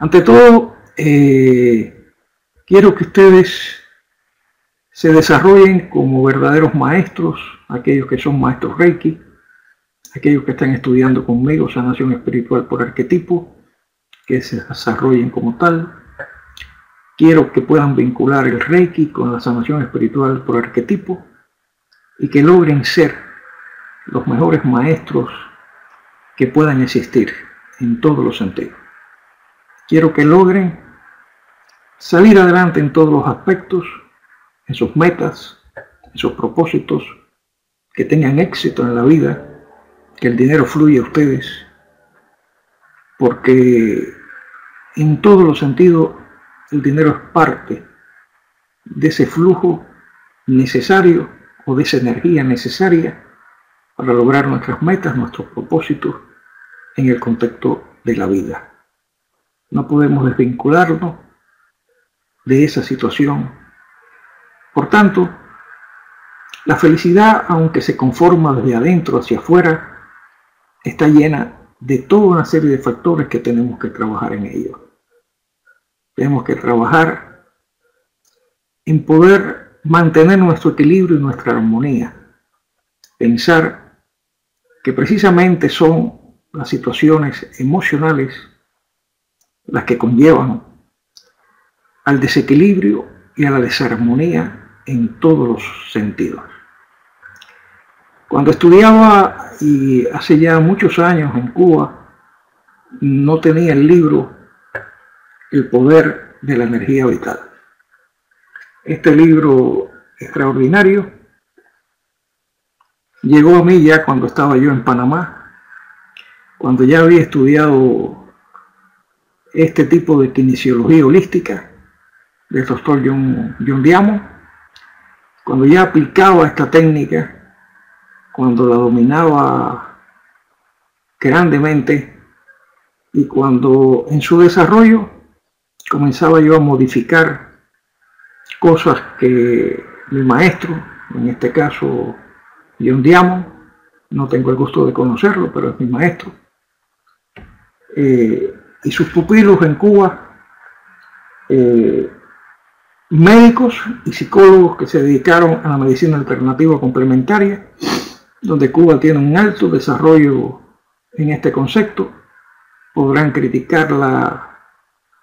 Ante todo, quiero que ustedes se desarrollen como verdaderos maestros, aquellos que son maestros Reiki, aquellos que están estudiando conmigo sanación espiritual por arquetipo, que se desarrollen como tal. Quiero que puedan vincular el Reiki con la sanación espiritual por arquetipo y que logren ser los mejores maestros que puedan existir en todos los sentidos. Quiero que logren salir adelante en todos los aspectos, en sus metas, en sus propósitos, que tengan éxito en la vida, que el dinero fluya a ustedes, porque en todos los sentidos el dinero es parte de ese flujo necesario o de esa energía necesaria para lograr nuestras metas, nuestros propósitos en el contexto de la vida. No podemos desvincularnos de esa situación. Por tanto, la felicidad, aunque se conforma desde adentro hacia afuera, está llena de toda una serie de factores que tenemos que trabajar en ello. Tenemos que trabajar en poder mantener nuestro equilibrio y nuestra armonía. Pensar que precisamente son las situaciones emocionales las que conllevan al desequilibrio y a la desarmonía en todos los sentidos. Cuando estudiaba, y hace ya muchos años en Cuba, no tenía el libro El poder de la energía vital. Este libro extraordinario llegó a mí ya cuando estaba yo en Panamá, cuando ya había estudiado este tipo de kinesiología holística del doctor John Diamond, cuando ya aplicaba esta técnica, cuando la dominaba grandemente y cuando en su desarrollo comenzaba yo a modificar cosas que mi maestro, en este caso John Diamond, no tengo el gusto de conocerlo, pero es mi maestro, y sus pupilos en Cuba, médicos y psicólogos que se dedicaron a la medicina alternativa complementaria, donde Cuba tiene un alto desarrollo en este concepto. Podrán criticarla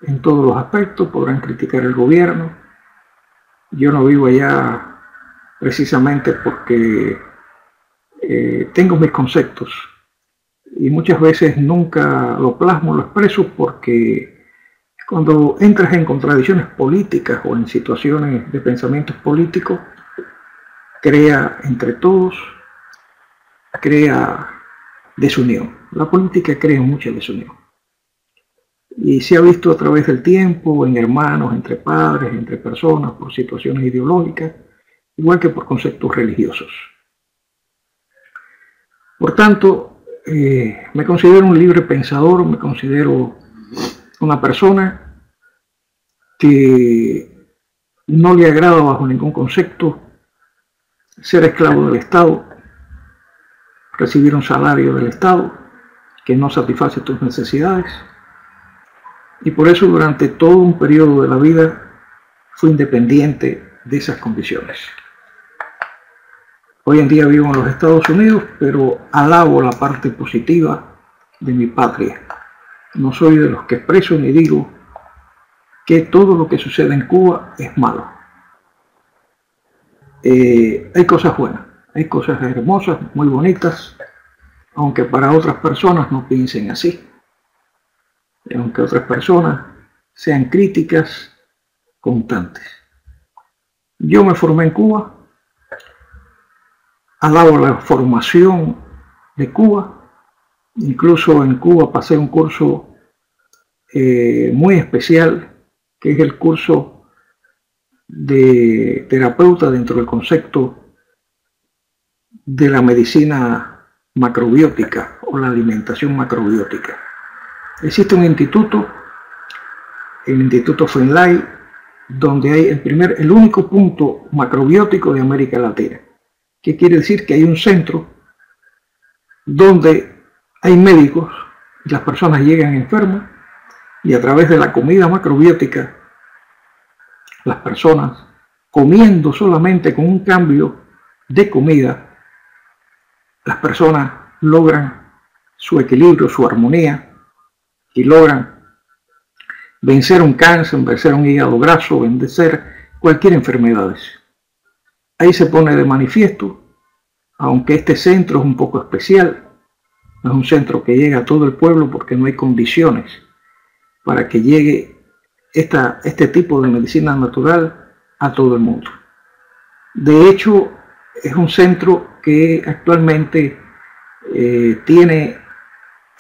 en todos los aspectos, podrán criticar el gobierno. Yo no vivo allá precisamente porque tengo mis conceptos y muchas veces nunca lo plasmo, lo expreso, porque cuando entras en contradicciones políticas o en situaciones de pensamientos políticos, crea entre todos, crea desunión. La política crea mucha desunión. Y se ha visto a través del tiempo, en hermanos, entre padres, entre personas, por situaciones ideológicas, igual que por conceptos religiosos. Por tanto, me considero un libre pensador, me considero una persona que no le agrada bajo ningún concepto ser esclavo del Estado, recibir un salario del Estado que no satisface tus necesidades. Y por eso durante todo un periodo de la vida fui independiente de esas condiciones. Hoy en día vivo en los Estados Unidos, pero alabo la parte positiva de mi patria. No soy de los que expreso ni digo que todo lo que sucede en Cuba es malo. Hay cosas buenas, hay cosas hermosas, muy bonitas, aunque para otras personas no piensen así. Aunque otras personas sean críticas constantes. Yo me formé en Cuba, alabo la formación de Cuba, incluso en Cuba pasé un curso muy especial, que es el curso de terapeuta dentro del concepto de la medicina macrobiótica o la alimentación macrobiótica. Existe un instituto, el Instituto Finlay, donde hay el único punto macrobiótico de América Latina. ¿Qué quiere decir? Que hay un centro donde hay médicos, las personas llegan enfermas Y a través de la comida macrobiótica, las personas comiendo solamente con un cambio de comida, las personas logran su equilibrio, su armonía, y logran vencer un cáncer, vencer un hígado graso, vencer cualquier enfermedad. Ahí se pone de manifiesto, aunque este centro es un poco especial, no es un centro que llega a todo el pueblo porque no hay condiciones para que llegue este tipo de medicina natural a todo el mundo. De hecho, es un centro que actualmente tiene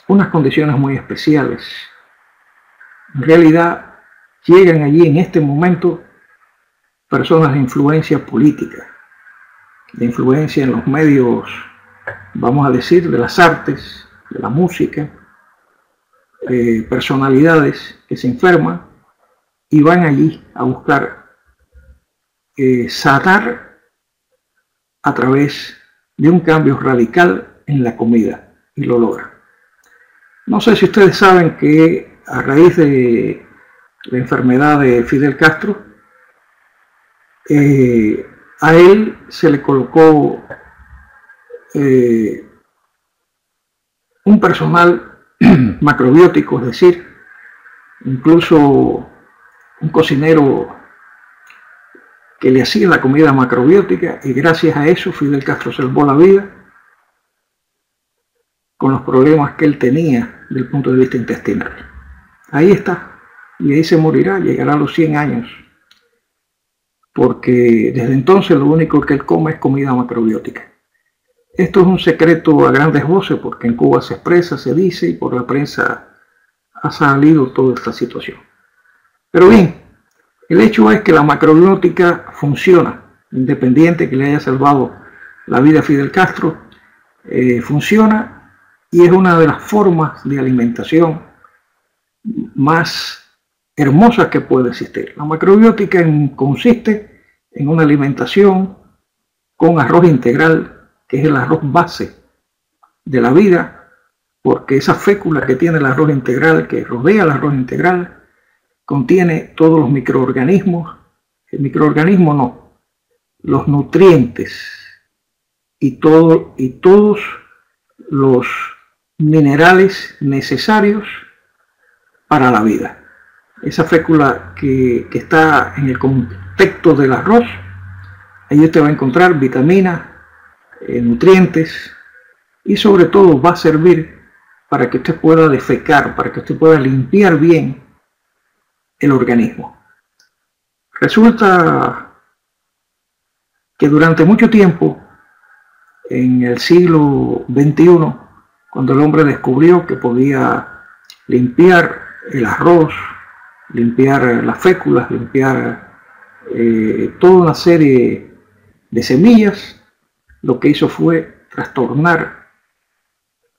unas condiciones muy especiales. En realidad, llegan allí en este momento personas de influencia política, de influencia en los medios, vamos a decir, de las artes, de la música, personalidades que se enferman y van allí a buscar sanar a través de un cambio radical en la comida, y lo logran. No sé si ustedes saben que a raíz de la enfermedad de Fidel Castro, a él se le colocó un personal macrobiótico, es decir, incluso un cocinero que le hacía la comida macrobiótica, y gracias a eso Fidel Castro salvó la vida con los problemas que él tenía desde el punto de vista intestinal. Ahí está, y ahí se morirá, llegará a los 100 años, porque desde entonces lo único que él come es comida macrobiótica. Esto es un secreto a grandes voces, porque en Cuba se expresa, se dice, y por la prensa ha salido toda esta situación. Pero bien, el hecho es que la macrobiótica funciona, independiente que le haya salvado la vida a Fidel Castro, funciona, y es una de las formas de alimentación más hermosas que puede existir. La macrobiótica consiste en una alimentación con arroz integral, que es el arroz base de la vida, porque esa fécula que tiene el arroz integral, que rodea el arroz integral, contiene todos los microorganismos, los nutrientes y todos los minerales necesarios para la vida. Esa fécula que está en el contexto del arroz, ahí usted va a encontrar vitaminas, nutrientes, y sobre todo va a servir para que usted pueda defecar, para que usted pueda limpiar bien el organismo. Resulta que durante mucho tiempo, en el siglo XXI, cuando el hombre descubrió que podía limpiar el arroz, limpiar las féculas, limpiar toda una serie de semillas, lo que hizo fue trastornar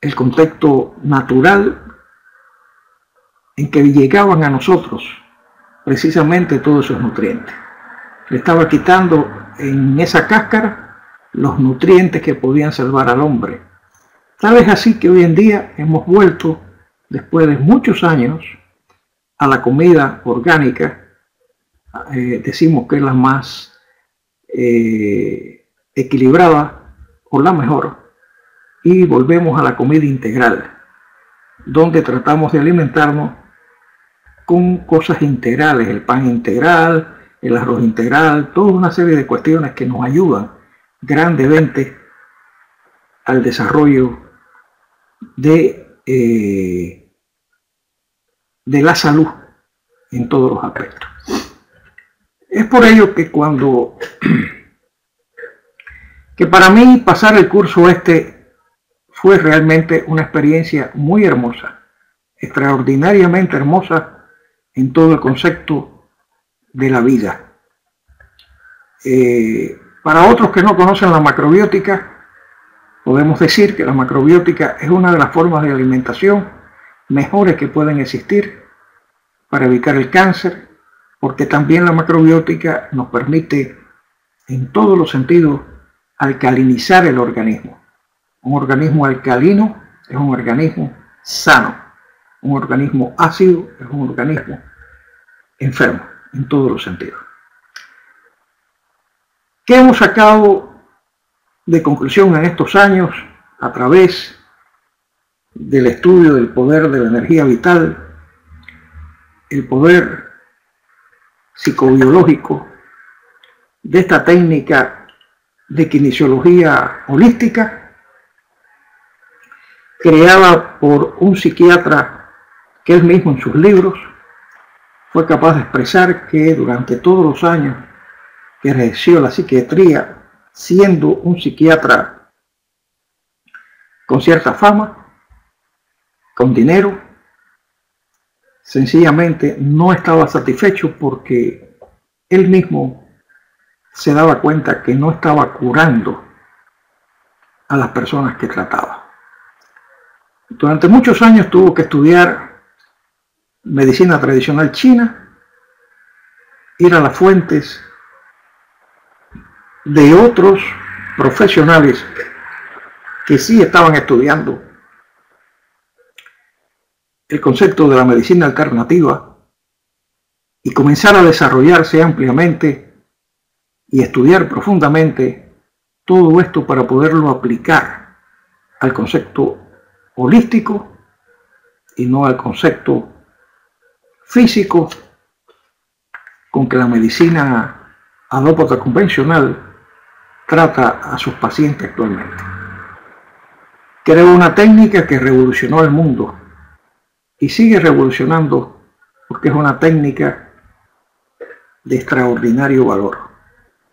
el contexto natural en que llegaban a nosotros precisamente todos esos nutrientes. Le estaba quitando en esa cáscara los nutrientes que podían salvar al hombre. Tal es así que hoy en día hemos vuelto, después de muchos años, a la comida orgánica. Decimos que es la más equilibrada o la mejor, y volvemos a la comida integral, donde tratamos de alimentarnos con cosas integrales, el pan integral, el arroz integral, toda una serie de cuestiones que nos ayudan grandemente al desarrollo de la salud en todos los aspectos. Es por ello que que para mí pasar el curso fue realmente una experiencia muy hermosa, extraordinariamente hermosa en todo el concepto de la vida. Para otros que no conocen la macrobiótica, podemos decir que la macrobiótica es una de las formas de alimentación mejores que pueden existir para evitar el cáncer, porque también la macrobiótica nos permite en todos los sentidos alcalinizar el organismo. Un organismo alcalino es un organismo sano. Un organismo ácido es un organismo enfermo en todos los sentidos. ¿Qué hemos sacado de conclusión en estos años a través del estudio del poder de la energía vital, el poder psicobiológico de esta técnica de kinesiología holística, creada por un psiquiatra que él mismo en sus libros fue capaz de expresar que durante todos los años que ejerció la psiquiatría, siendo un psiquiatra con cierta fama, con dinero, sencillamente no estaba satisfecho porque él mismo se daba cuenta que no estaba curando a las personas que trataba. Durante muchos años tuvo que estudiar medicina tradicional china, ir a las fuentes de otros profesionales que sí estaban estudiando el concepto de la medicina alternativa y comenzar a desarrollarse ampliamente y estudiar profundamente todo esto para poderlo aplicar al concepto holístico y no al concepto físico con que la medicina alópata convencional trata a sus pacientes actualmente. Creó una técnica que revolucionó el mundo y sigue revolucionando porque es una técnica de extraordinario valor.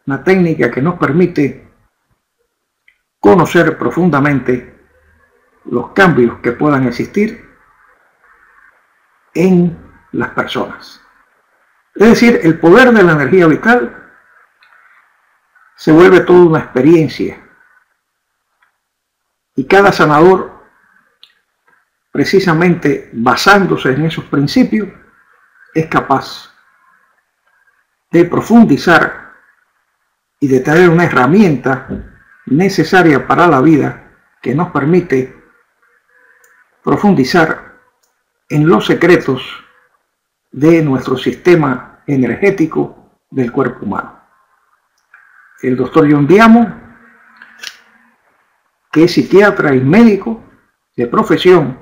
Una técnica que nos permite conocer profundamente los cambios que puedan existir en las personas. Es decir, el poder de la energía vital se vuelve toda una experiencia y cada sanador, precisamente basándose en esos principios, es capaz de profundizar y de tener una herramienta necesaria para la vida que nos permite profundizar en los secretos de nuestro sistema energético del cuerpo humano. El doctor John Diamond, que es psiquiatra y médico de profesión,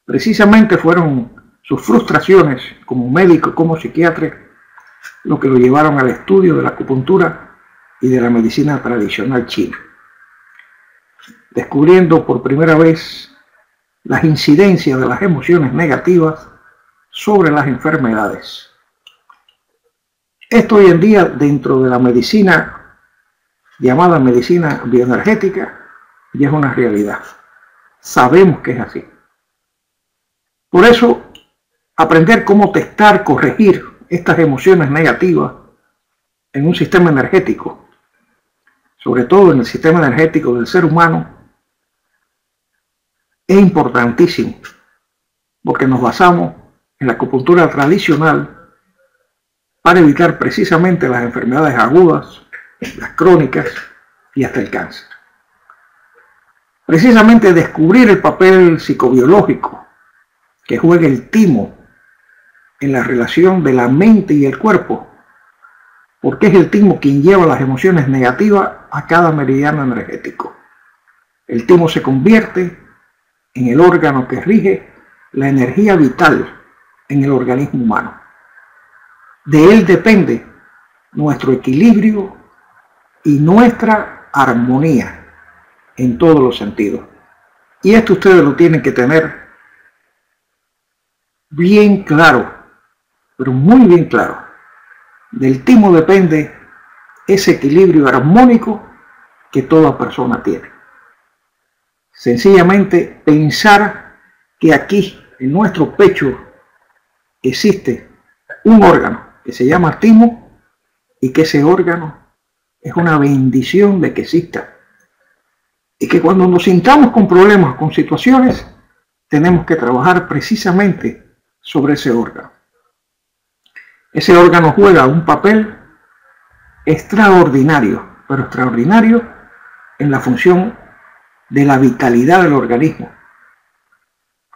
precisamente fueron sus frustraciones como médico, como psiquiatra, lo que lo llevaron al estudio de la acupuntura y de la medicina tradicional china, descubriendo por primera vez las incidencias de las emociones negativas sobre las enfermedades. Esto hoy en día dentro de la medicina llamada medicina bioenergética ya es una realidad. Sabemos que es así. Por eso, aprender cómo testar, corregir estas emociones negativas en un sistema energético, sobre todo en el sistema energético del ser humano, es importantísimo, porque nos basamos en la acupuntura tradicional para evitar precisamente las enfermedades agudas, las crónicas y hasta el cáncer. Precisamente descubrir el papel psicobiológico que juega el timo en la relación de la mente y el cuerpo, porque es el timo quien lleva las emociones negativas a cada meridiano energético. El timo se convierte en el órgano que rige la energía vital en el organismo humano. De él depende nuestro equilibrio y nuestra armonía en todos los sentidos. Y esto ustedes lo tienen que tener bien claro, pero muy bien claro. Del timo depende ese equilibrio armónico que toda persona tiene. Sencillamente pensar que aquí en nuestro pecho existe un órgano que se llama timo y que ese órgano es una bendición de que exista. Y que cuando nos sintamos con problemas, con situaciones, tenemos que trabajar precisamente sobre ese órgano. Ese órgano juega un papel extraordinario, pero extraordinario en la función de la vitalidad del organismo.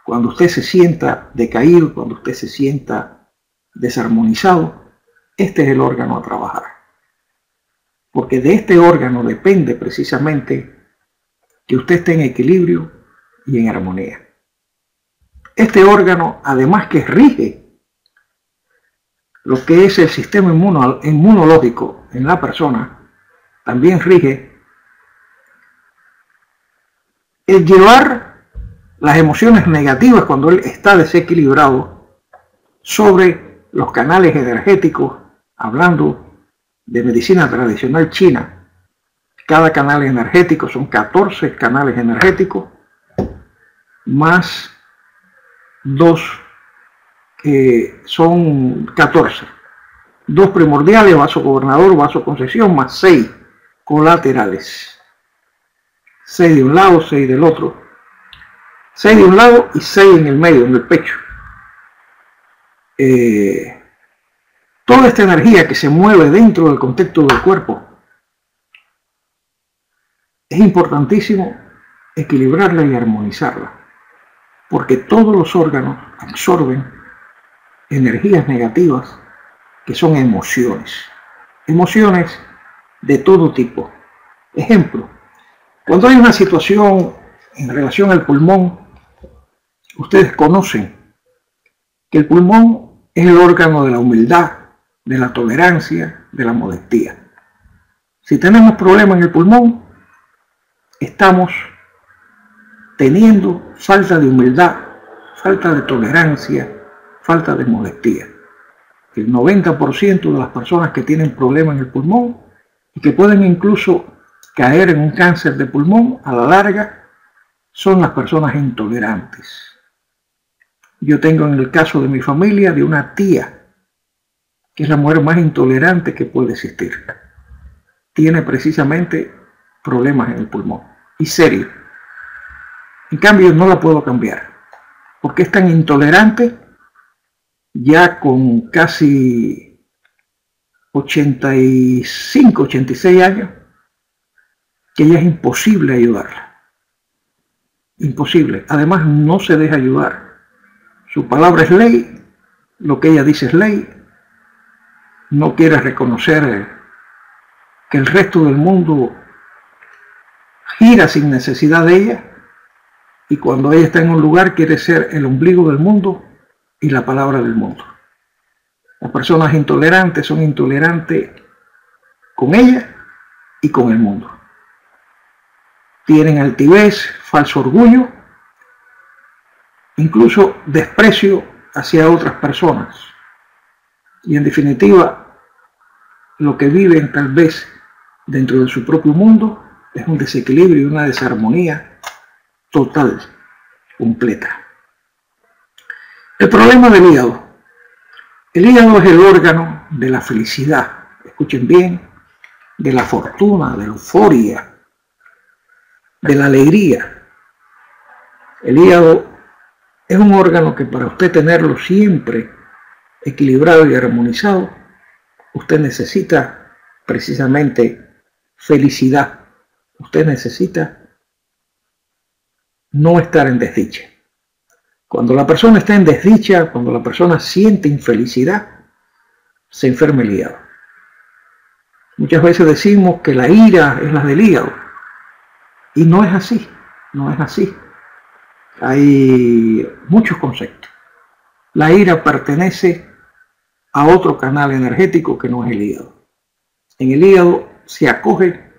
Cuando usted se sienta decaído, cuando usted se sienta desarmonizado, este es el órgano a trabajar. Porque de este órgano depende precisamente que usted esté en equilibrio y en armonía. Este órgano, además que rige lo que es el sistema inmunológico en la persona, también rige el llevar las emociones negativas cuando él está desequilibrado sobre los canales energéticos, hablando de medicina tradicional china. Cada canal energético son 14 canales energéticos, más 2 que son 14. 2 primordiales, vaso gobernador, vaso concesión, más 6 colaterales. 6 de un lado, 6 del otro. 6 de un lado y 6 en el medio, en el pecho. Toda esta energía que se mueve dentro del contexto del cuerpo, es importantísimo equilibrarla y armonizarla, porque todos los órganos absorben energías negativas que son emociones de todo tipo. Ejemplo, cuando hay una situación en relación al pulmón, ustedes conocen que el pulmón es el órgano de la humildad, de la tolerancia, de la modestia. Si tenemos problemas en el pulmón, estamos teniendo falta de humildad, falta de tolerancia, falta de modestia. El 90% de las personas que tienen problemas en el pulmón y que pueden incluso caer en un cáncer de pulmón a la larga son las personas intolerantes. Yo tengo en el caso de mi familia de una tía que es la mujer más intolerante que puede existir. Tiene precisamente problemas en el pulmón y serio. En cambio no la puedo cambiar porque es tan intolerante, ya con casi 85, 86 años, que ya es imposible ayudarla. Imposible. Además no se deja ayudar. Su palabra es ley, lo que ella dice es ley. No quiere reconocer que el resto del mundo gira sin necesidad de ella, y cuando ella está en un lugar quiere ser el ombligo del mundo y la palabra del mundo. Las personas intolerantes son intolerantes con ella y con el mundo. Tienen altivez, falso orgullo, incluso desprecio hacia otras personas. Y en definitiva, lo que viven tal vez dentro de su propio mundo es un desequilibrio y una desarmonía total, completa. El problema del hígado. El hígado es el órgano de la felicidad, escuchen bien, de la fortuna, de la euforia, de la alegría. El hígado es un órgano que para usted tenerlo siempre equilibrado y armonizado, usted necesita precisamente felicidad. Usted necesita no estar en desdicha. Cuando la persona está en desdicha, cuando la persona siente infelicidad, se enferma el hígado. Muchas veces decimos que la ira es la del hígado. Y no es así, no es así. Hay muchos conceptos. La ira pertenece a otro canal energético que no es el hígado. En el hígado se acoge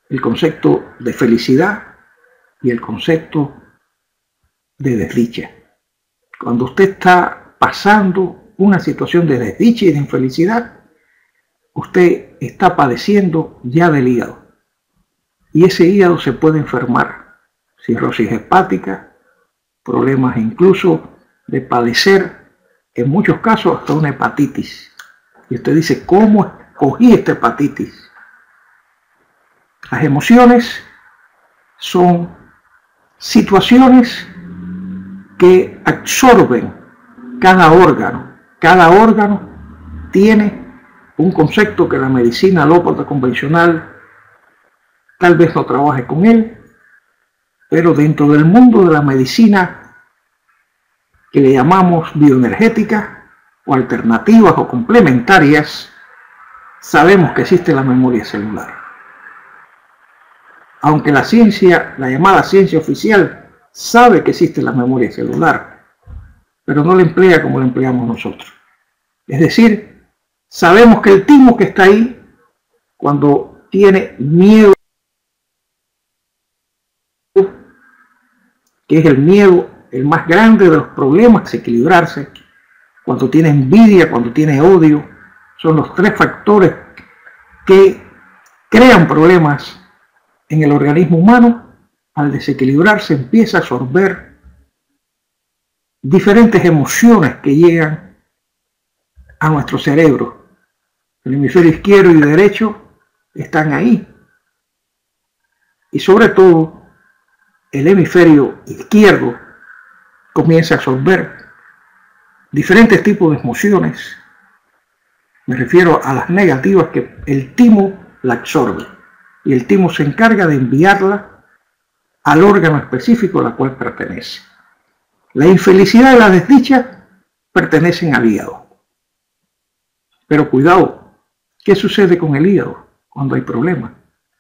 el concepto de felicidad y el concepto de desdicha. Cuando usted está pasando una situación de desdicha y de infelicidad, usted está padeciendo ya del hígado. Y ese hígado se puede enfermar. Cirrosis hepática, problemas incluso de padecer, en muchos casos hasta una hepatitis. Y usted dice, ¿cómo escogí esta hepatitis? Las emociones son situaciones que absorben cada órgano. Cada órgano tiene un concepto que la medicina alópata convencional tal vez no trabaje con él, pero dentro del mundo de la medicina que le llamamos bioenergéticas o alternativas o complementarias, sabemos que existe la memoria celular. Aunque la ciencia, la llamada ciencia oficial, sabe que existe la memoria celular, pero no la emplea como la empleamos nosotros. Es decir, sabemos que el timo que está ahí, cuando tiene miedo, que es el miedo el más grande de los problemas, desequilibrarse, cuando tiene envidia, cuando tiene odio, son los tres factores que crean problemas en el organismo humano. Al desequilibrarse empieza a absorber diferentes emociones que llegan a nuestro cerebro. El hemisferio izquierdo y derecho están ahí. Y sobre todo, el hemisferio izquierdo comienza a absorber diferentes tipos de emociones. Me refiero a las negativas, que el timo la absorbe. Y el timo se encarga de enviarla al órgano específico al cual pertenece. La infelicidad y la desdicha pertenecen al hígado. Pero cuidado, ¿qué sucede con el hígado cuando hay problemas,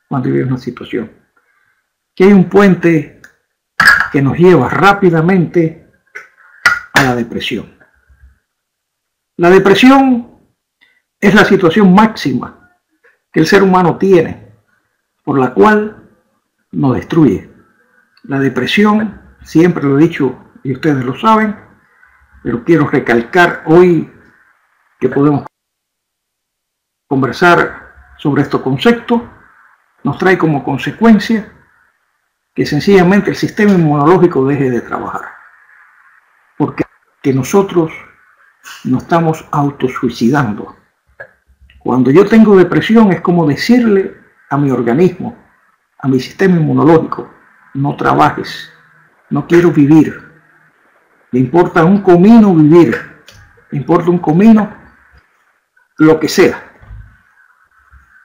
cuando hay una situación? Que hay un puente que nos lleva rápidamente a la depresión. La depresión es la situación máxima que el ser humano tiene, por la cual nos destruye. La depresión, siempre lo he dicho y ustedes lo saben, pero quiero recalcar hoy que podemos conversar sobre estos conceptos, nos trae como consecuencia que sencillamente el sistema inmunológico deje de trabajar. Porque nosotros nos estamos autosuicidando. Cuando yo tengo depresión es como decirle a mi organismo, a mi sistema inmunológico, no trabajes, no quiero vivir. Me importa un comino vivir, me importa un comino lo que sea.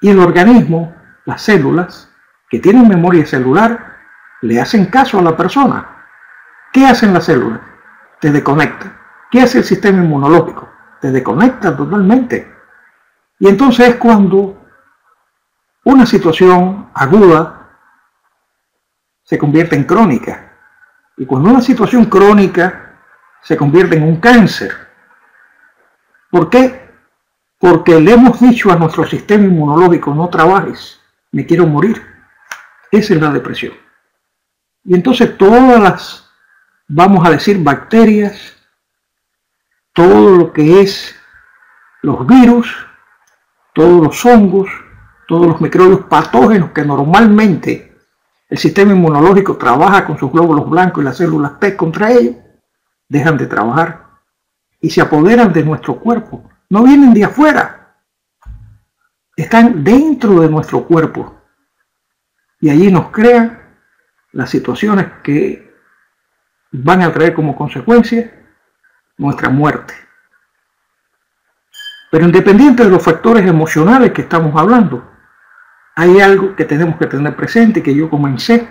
Y el organismo, las células que tienen memoria celular, le hacen caso a la persona. ¿Qué hacen las células? Te desconectan. ¿Qué hace el sistema inmunológico? Te desconecta totalmente. Y entonces es cuando una situación aguda se convierte en crónica. Y cuando una situación crónica se convierte en un cáncer. ¿Por qué? Porque le hemos dicho a nuestro sistema inmunológico, no trabajes, me quiero morir. Esa es la depresión. Y entonces todas las, vamos a decir, bacterias, todo lo que es los virus, todos los hongos, todos los microbios patógenos que normalmente el sistema inmunológico trabaja con sus glóbulos blancos y las células T contra ellos, dejan de trabajar y se apoderan de nuestro cuerpo. No vienen de afuera, están dentro de nuestro cuerpo y allí nos crean las situaciones que van a traer como consecuencia nuestra muerte. Pero independiente de los factores emocionales que estamos hablando, hay algo que tenemos que tener presente, que yo comencé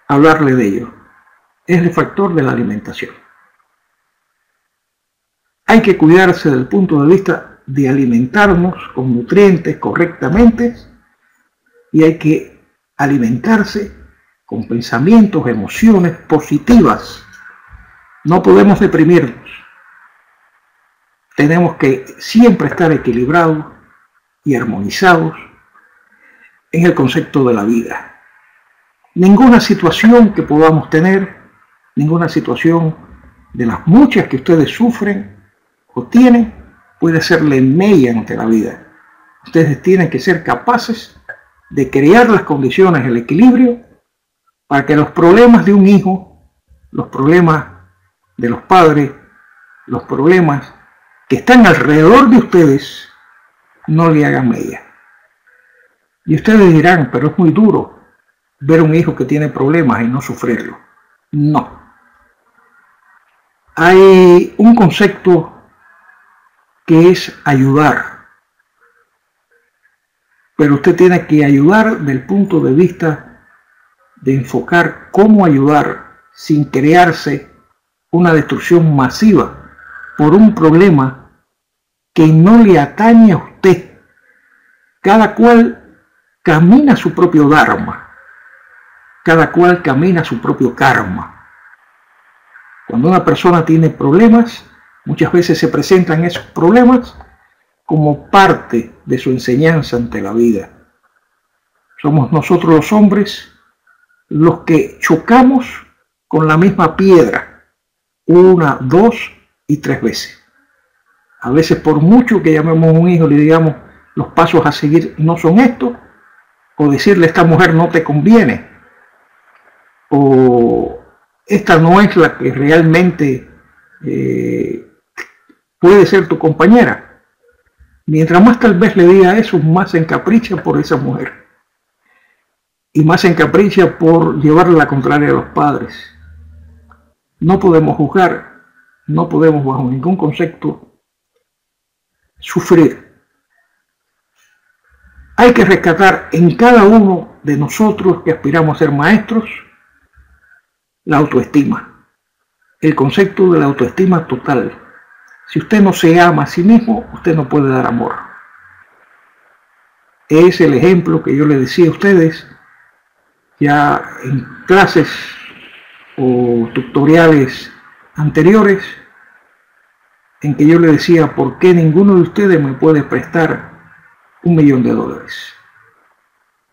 a hablarle de ello. Es el factor de la alimentación. Hay que cuidarse desde el punto de vista de alimentarnos con nutrientes correctamente y hay que alimentarse con pensamientos, emociones positivas. No podemos deprimirnos. Tenemos que siempre estar equilibrados y armonizados en el concepto de la vida. Ninguna situación que podamos tener, ninguna situación de las muchas que ustedes sufren o tienen, puede serle mella ante la vida. Ustedes tienen que ser capaces de crear las condiciones, el equilibrio, para que los problemas de un hijo, los problemas de los padres, los problemas que están alrededor de ustedes, no le hagan mella. Y ustedes dirán, pero es muy duro ver un hijo que tiene problemas y no sufrirlo. No. Hay un concepto que es ayudar. Pero usted tiene que ayudar desde el punto de vista de enfocar cómo ayudar sin crearse una destrucción masiva por un problema que no le atañe a usted. Cada cual camina su propio dharma, cada cual camina su propio karma. Cuando una persona tiene problemas, muchas veces se presentan esos problemas como parte de su enseñanza ante la vida. Somos nosotros los hombres los que chocamos con la misma piedra 1, 2 y 3 veces. A veces, por mucho que llamemos a un hijo y le digamos los pasos a seguir no son estos, o decirle esta mujer no te conviene, o esta no es la que realmente puede ser tu compañera. Mientras más tal vez le diga eso, más se encapricha por esa mujer. Y más se encapricha por llevarle la contraria a los padres. No podemos juzgar, no podemos bajo ningún concepto sufrir. Hay que rescatar en cada uno de nosotros que aspiramos a ser maestros la autoestima, el concepto de la autoestima total. Si usted no se ama a sí mismo, usted no puede dar amor. Es el ejemplo que yo le decía a ustedes ya en clases o tutoriales anteriores, en que yo le decía por qué ninguno de ustedes me puede prestar $1.000.000.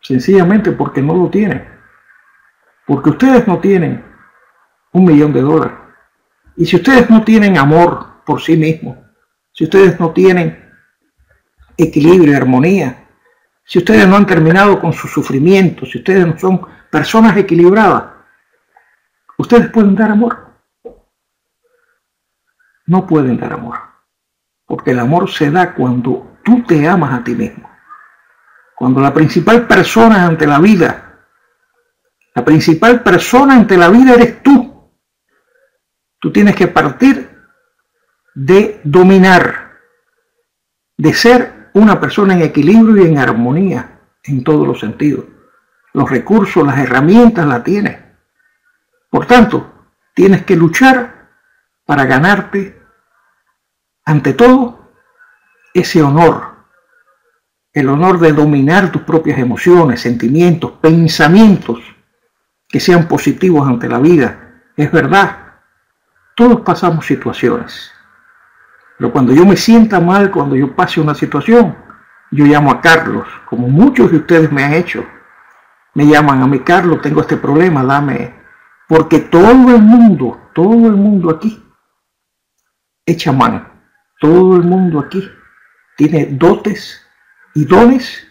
Sencillamente porque no lo tienen. Porque ustedes no tienen $1.000.000. Y si ustedes no tienen amor por sí mismos, si ustedes no tienen equilibrio y armonía, si ustedes no han terminado con su sufrimiento, si ustedes no son personas equilibradas, ustedes pueden dar amor. No pueden dar amor. Porque el amor se da cuando tú te amas a ti mismo. Cuando la principal persona ante la vida, eres tú. Tú tienes que partir de dominar, de ser una persona en equilibrio y en armonía en todos los sentidos. Los recursos, las herramientas las tienes. Por tanto, tienes que luchar para ganarte, ante todo, ese honor. El honor de dominar tus propias emociones, sentimientos, pensamientos que sean positivos ante la vida. Es verdad, todos pasamos situaciones. Pero cuando yo me sienta mal, cuando yo pase una situación, yo llamo a Carlos, como muchos de ustedes me han hecho. Me llaman a mí, Carlos, tengo este problema, dame. Porque todo el mundo aquí echa mano. Todo el mundo aquí tiene dotes y dones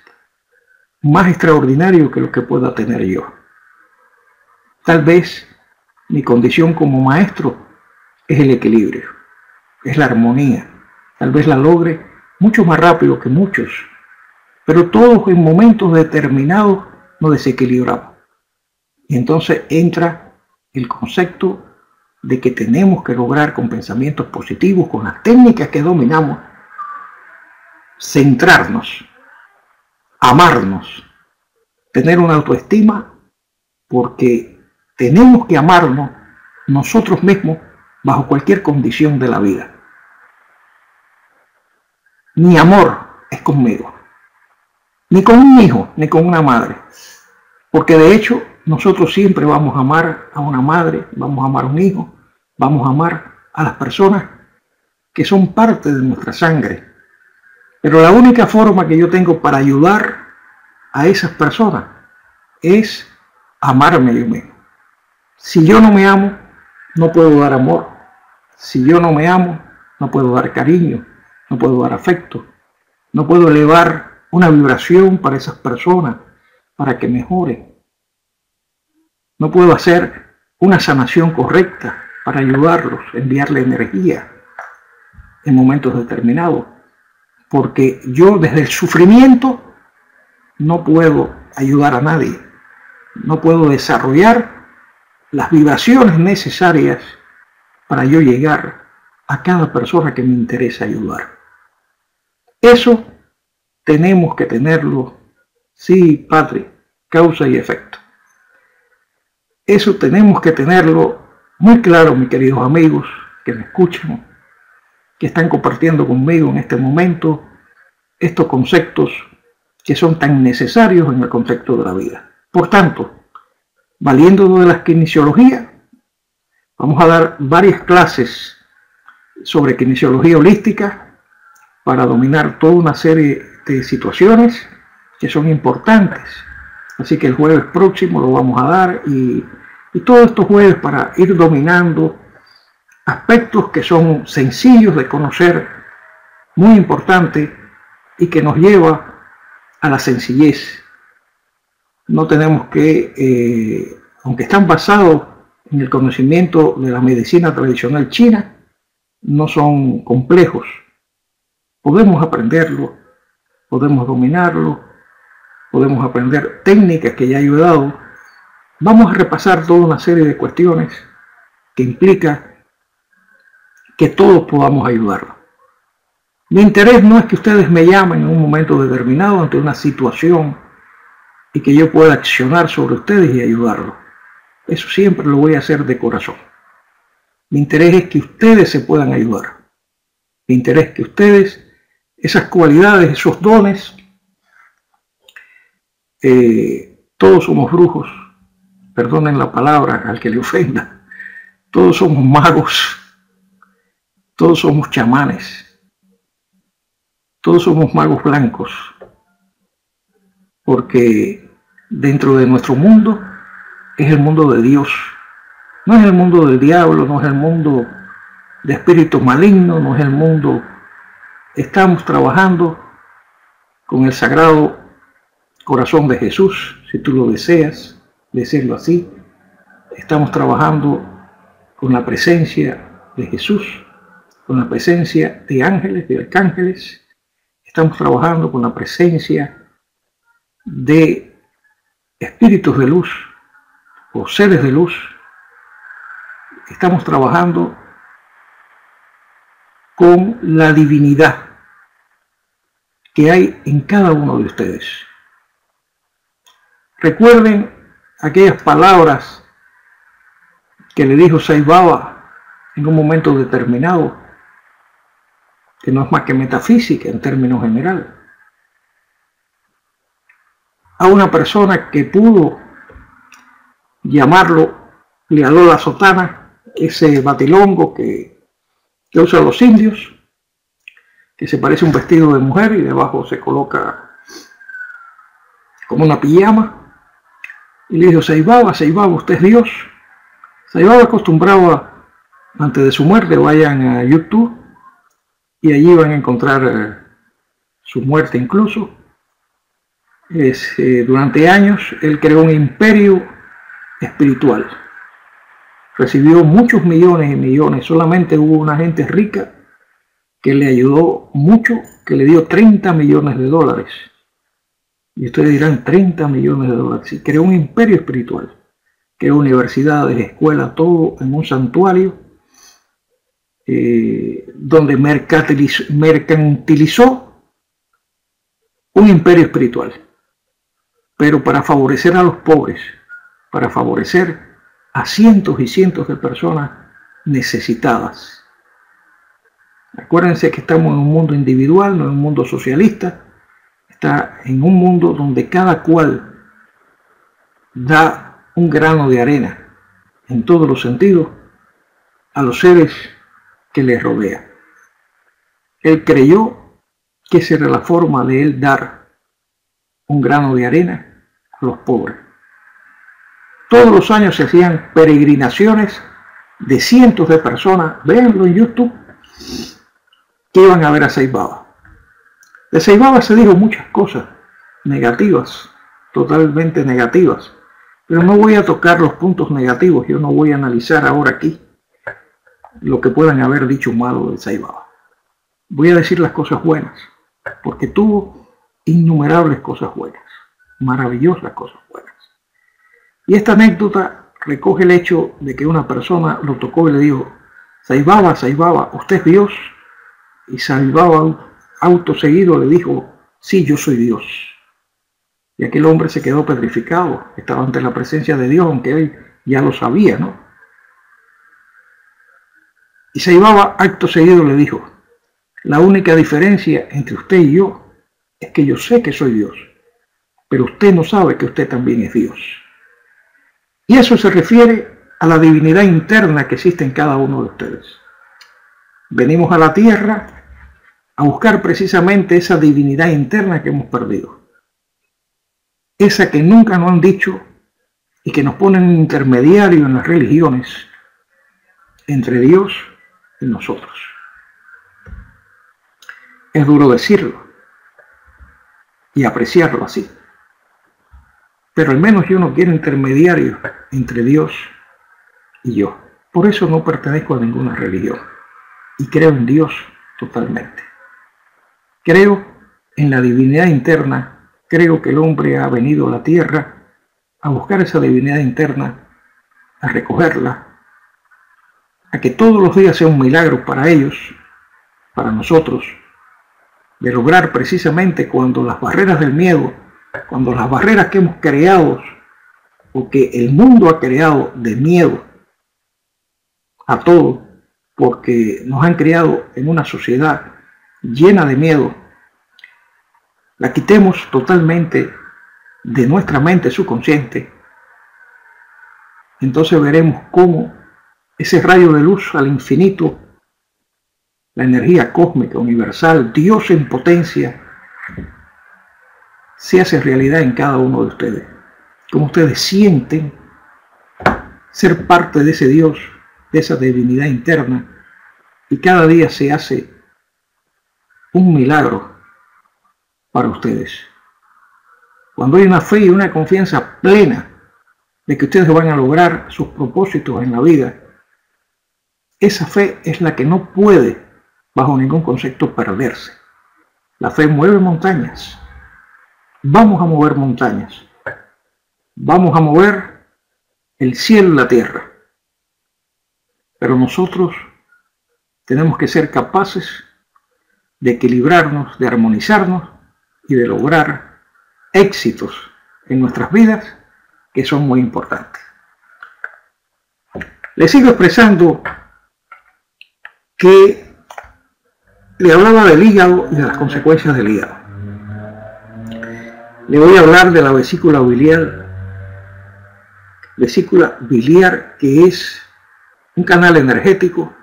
más extraordinarios que los que pueda tener yo. Tal vez mi condición como maestro es el equilibrio, es la armonía. Tal vez la logre mucho más rápido que muchos, pero todos en momentos determinados nos desequilibramos. Y entonces entra el concepto de que tenemos que lograr con pensamientos positivos, con las técnicas que dominamos, centrarnos, amarnos, tener una autoestima, porque tenemos que amarnos nosotros mismos bajo cualquier condición de la vida. Mi amor es conmigo, ni con un hijo, ni con una madre, porque de hecho nosotros siempre vamos a amar a una madre, vamos a amar a un hijo, vamos a amar a las personas que son parte de nuestra sangre. Pero la única forma que yo tengo para ayudar a esas personas es amarme yo mismo. Si yo no me amo, no puedo dar amor. Si yo no me amo, no puedo dar cariño, no puedo dar afecto, no puedo elevar una vibración para esas personas, para que mejoren. No puedo hacer una sanación correcta para ayudarlos, enviarle energía en momentos determinados. Porque yo desde el sufrimiento no puedo ayudar a nadie. No puedo desarrollar las vibraciones necesarias para yo llegar a cada persona que me interesa ayudar. Eso tenemos que tenerlo, sí, Padre, causa y efecto. Eso tenemos que tenerlo muy claro, mis queridos amigos que me escuchan, que están compartiendo conmigo en este momento estos conceptos que son tan necesarios en el contexto de la vida. Por tanto, valiéndonos de la kinesiología, vamos a dar varias clases sobre kinesiología holística para dominar toda una serie de situaciones que son importantes. Así que el jueves próximo lo vamos a dar y todos estos jueves para ir dominando aspectos que son sencillos de conocer, muy importantes y que nos lleva a la sencillez. No tenemos que, aunque están basados en el conocimiento de la medicina tradicional china, no son complejos. Podemos aprenderlo, podemos dominarlo, podemos aprender técnicas que ya he ayudado. Vamos a repasar toda una serie de cuestiones que implica que todos podamos ayudarlo. Mi interés no es que ustedes me llamen en un momento determinado ante una situación y que yo pueda accionar sobre ustedes y ayudarlos. Eso siempre lo voy a hacer de corazón. Mi interés es que ustedes se puedan ayudar. Mi interés es que ustedes, esas cualidades, esos dones, todos somos brujos, perdonen la palabra al que le ofenda, todos somos magos, todos somos chamanes, todos somos magos blancos, porque dentro de nuestro mundo es el mundo de Dios, no es el mundo del diablo, no es el mundo de espíritus malignos, no es el mundo. Estamos trabajando con el sagrado corazón de Jesús, si tú lo deseas decirlo así. Estamos trabajando con la presencia de Jesús, con la presencia de ángeles, de arcángeles. Estamos trabajando con la presencia de espíritus de luz o seres de luz. Estamos trabajando con la divinidad que hay en cada uno de ustedes. Recuerden aquellas palabras que le dijo Sai Baba en un momento determinado, que no es más que metafísica en términos generales, a una persona que pudo llamarlo Lialola Sotana, ese batilongo que usan los indios, que se parece a un vestido de mujer y debajo se coloca como una pijama, y le dijo: Sai Baba, usted es Dios. Sai Baba acostumbraba, antes de su muerte, vayan a YouTube y allí van a encontrar su muerte incluso. Durante años él creó un imperio espiritual, recibió muchos millones y millones. Solamente hubo una gente rica que le ayudó mucho, que le dio 30 millones de dólares. Y ustedes dirán, 30 millones de dólares. Sí, creó un imperio espiritual, creó universidades, escuelas, todo en un santuario, donde mercantilizó un imperio espiritual, pero para favorecer a los pobres, para favorecer a cientos y cientos de personas necesitadas. Acuérdense que estamos en un mundo individual, no en un mundo socialista. Está en un mundo donde cada cual da un grano de arena, en todos los sentidos, a los seres que les rodean. Él creyó que esa era la forma de él dar un grano de arena a los pobres. Todos los años se hacían peregrinaciones de cientos de personas, véanlo en YouTube, que iban a ver a Sai Baba. De Sai Baba se dijo muchas cosas negativas, totalmente negativas, pero no voy a tocar los puntos negativos. Yo no voy a analizar ahora aquí lo que puedan haber dicho malo de Sai Baba. Voy a decir las cosas buenas, porque tuvo innumerables cosas buenas, maravillosas cosas buenas. Y esta anécdota recoge el hecho de que una persona lo tocó y le dijo: Sai Baba, ¿usted es Dios? Y Sai Baba, auto seguido, le dijo: sí, yo soy Dios. Y aquel hombre se quedó petrificado, estaba ante la presencia de Dios, aunque él ya lo sabía, ¿no? Y Saibaba acto seguido le dijo: la única diferencia entre usted y yo es que yo sé que soy Dios, pero usted no sabe que usted también es Dios. Y eso se refiere a la divinidad interna que existe en cada uno de ustedes. Venimos a la tierra a buscar precisamente esa divinidad interna que hemos perdido. Esa que nunca nos han dicho y que nos ponen un intermediario en las religiones entre Dios y nosotros. Es duro decirlo y apreciarlo así, pero al menos yo no quiero intermediarios entre Dios y yo. Por eso no pertenezco a ninguna religión y creo en Dios totalmente. Creo en la divinidad interna, creo que el hombre ha venido a la tierra a buscar esa divinidad interna, a recogerla, a que todos los días sea un milagro para ellos, para nosotros, de lograr precisamente cuando las barreras del miedo, cuando las barreras que hemos creado o que el mundo ha creado de miedo a todo, porque nos han criado en una sociedad llena de miedo, la quitemos totalmente de nuestra mente subconsciente, entonces veremos cómo ese rayo de luz al infinito, la energía cósmica universal, Dios en potencia, se hace realidad en cada uno de ustedes. Como ustedes sienten ser parte de ese Dios, de esa divinidad interna, y cada día se hace un milagro para ustedes. Cuando hay una fe y una confianza plena de que ustedes van a lograr sus propósitos en la vida, esa fe es la que no puede, bajo ningún concepto, perderse. La fe mueve montañas. Vamos a mover montañas. Vamos a mover el cielo y la tierra. Pero nosotros tenemos que ser capaces de equilibrarnos, de armonizarnos y de lograr éxitos en nuestras vidas que son muy importantes. Les sigo expresando que le hablaba del hígado y de las consecuencias del hígado. Le voy a hablar de la vesícula biliar, que es un canal energético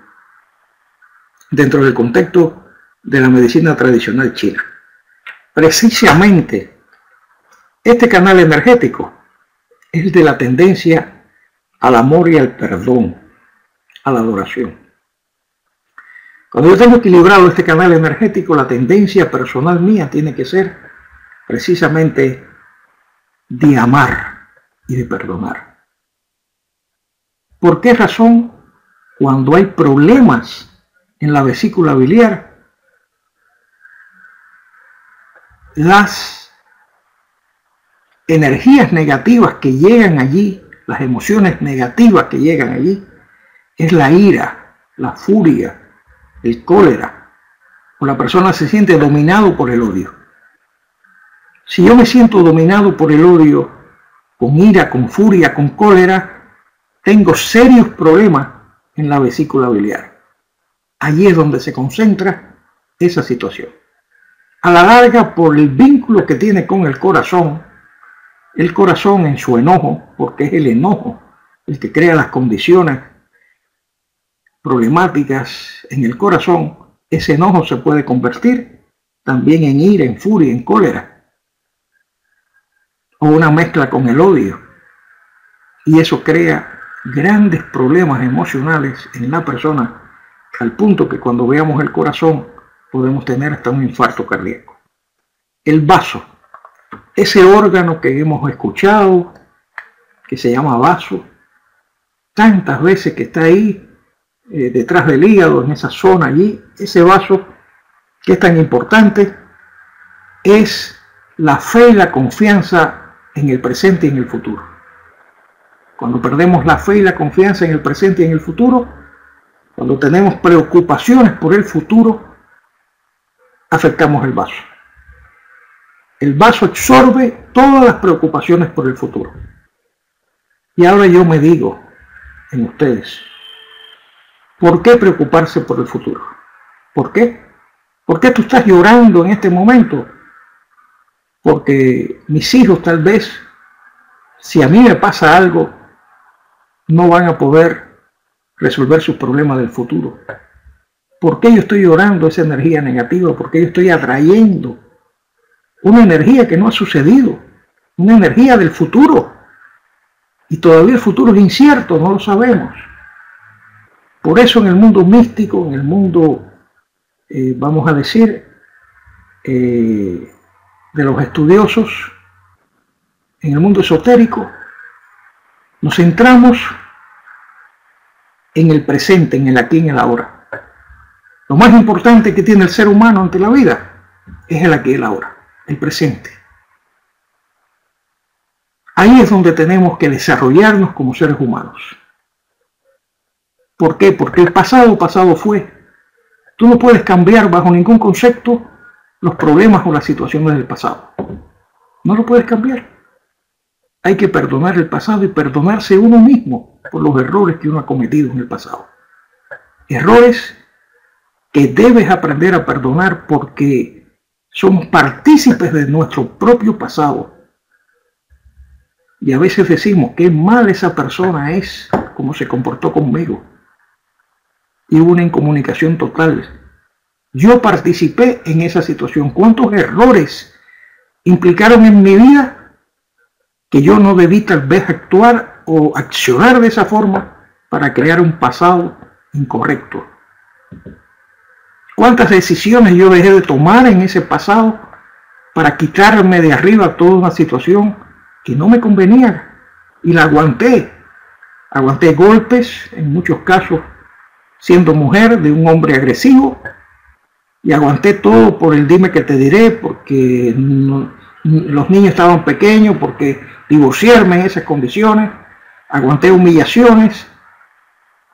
dentro del contexto de la medicina tradicional china. Precisamente este canal energético es de la tendencia al amor y al perdón, a la adoración. Cuando yo tengo equilibrado este canal energético, la tendencia personal mía tiene que ser precisamente de amar y de perdonar. ¿Por qué razón? Cuando hay problemas en la vesícula biliar, las energías negativas que llegan allí, las emociones negativas que llegan allí, es la ira, la furia, el cólera, o la persona se siente dominado por el odio. Si yo me siento dominado por el odio, con ira, con furia, con cólera, tengo serios problemas en la vesícula biliar. Allí es donde se concentra esa situación. A la larga, por el vínculo que tiene con el corazón en su enojo, porque es el enojo el que crea las condiciones problemáticas en el corazón, ese enojo se puede convertir también en ira, en furia, en cólera, o una mezcla con el odio, y eso crea grandes problemas emocionales en la persona, al punto que cuando veamos el corazón podemos tener hasta un infarto cardíaco. El vaso, ese órgano que hemos escuchado, que se llama vaso, tantas veces que está ahí, detrás del hígado, en esa zona allí, ese vaso que es tan importante, es la fe y la confianza en el presente y en el futuro. Cuando perdemos la fe y la confianza en el presente y en el futuro, cuando tenemos preocupaciones por el futuro, afectamos el vaso. El vaso absorbe todas las preocupaciones por el futuro. Y ahora yo me digo en ustedes, ¿Por qué preocuparse por el futuro? ¿Por qué? ¿Por qué tú estás llorando en este momento? Porque mis hijos tal vez, si a mí me pasa algo, no van a poder resolver sus problemas del futuro. ¿Por qué yo estoy llorando esa energía negativa? ¿Por qué yo estoy atrayendo una energía que no ha sucedido? Una energía del futuro. Y todavía el futuro es incierto, no lo sabemos. Por eso en el mundo místico, en el mundo, vamos a decir, de los estudiosos, en el mundo esotérico, nos centramos en el presente, en el aquí y en el ahora. Lo más importante que tiene el ser humano ante la vida es el aquí y el ahora, el presente. Ahí es donde tenemos que desarrollarnos como seres humanos. ¿Por qué? Porque el pasado fue. Tú no puedes cambiar bajo ningún concepto los problemas o las situaciones del pasado. No lo puedes cambiar. Hay que perdonar el pasado y perdonarse uno mismo por los errores que uno ha cometido en el pasado. Errores que debes aprender a perdonar porque somos partícipes de nuestro propio pasado. Y a veces decimos qué mal esa persona es, cómo se comportó conmigo. Y hubo una incomunicación total. Yo participé en esa situación. ¿Cuántos errores implicaron en mi vida que yo no debí tal vez actuar o accionar de esa forma para crear un pasado incorrecto? ¿Cuántas decisiones yo dejé de tomar en ese pasado para quitarme de arriba toda una situación que no me convenía? Y la aguanté. Aguanté golpes, en muchos casos siendo mujer, de un hombre agresivo, y aguanté todo por el dime que te diré, porque los niños estaban pequeños, porque divorciarme en esas condiciones, aguanté humillaciones,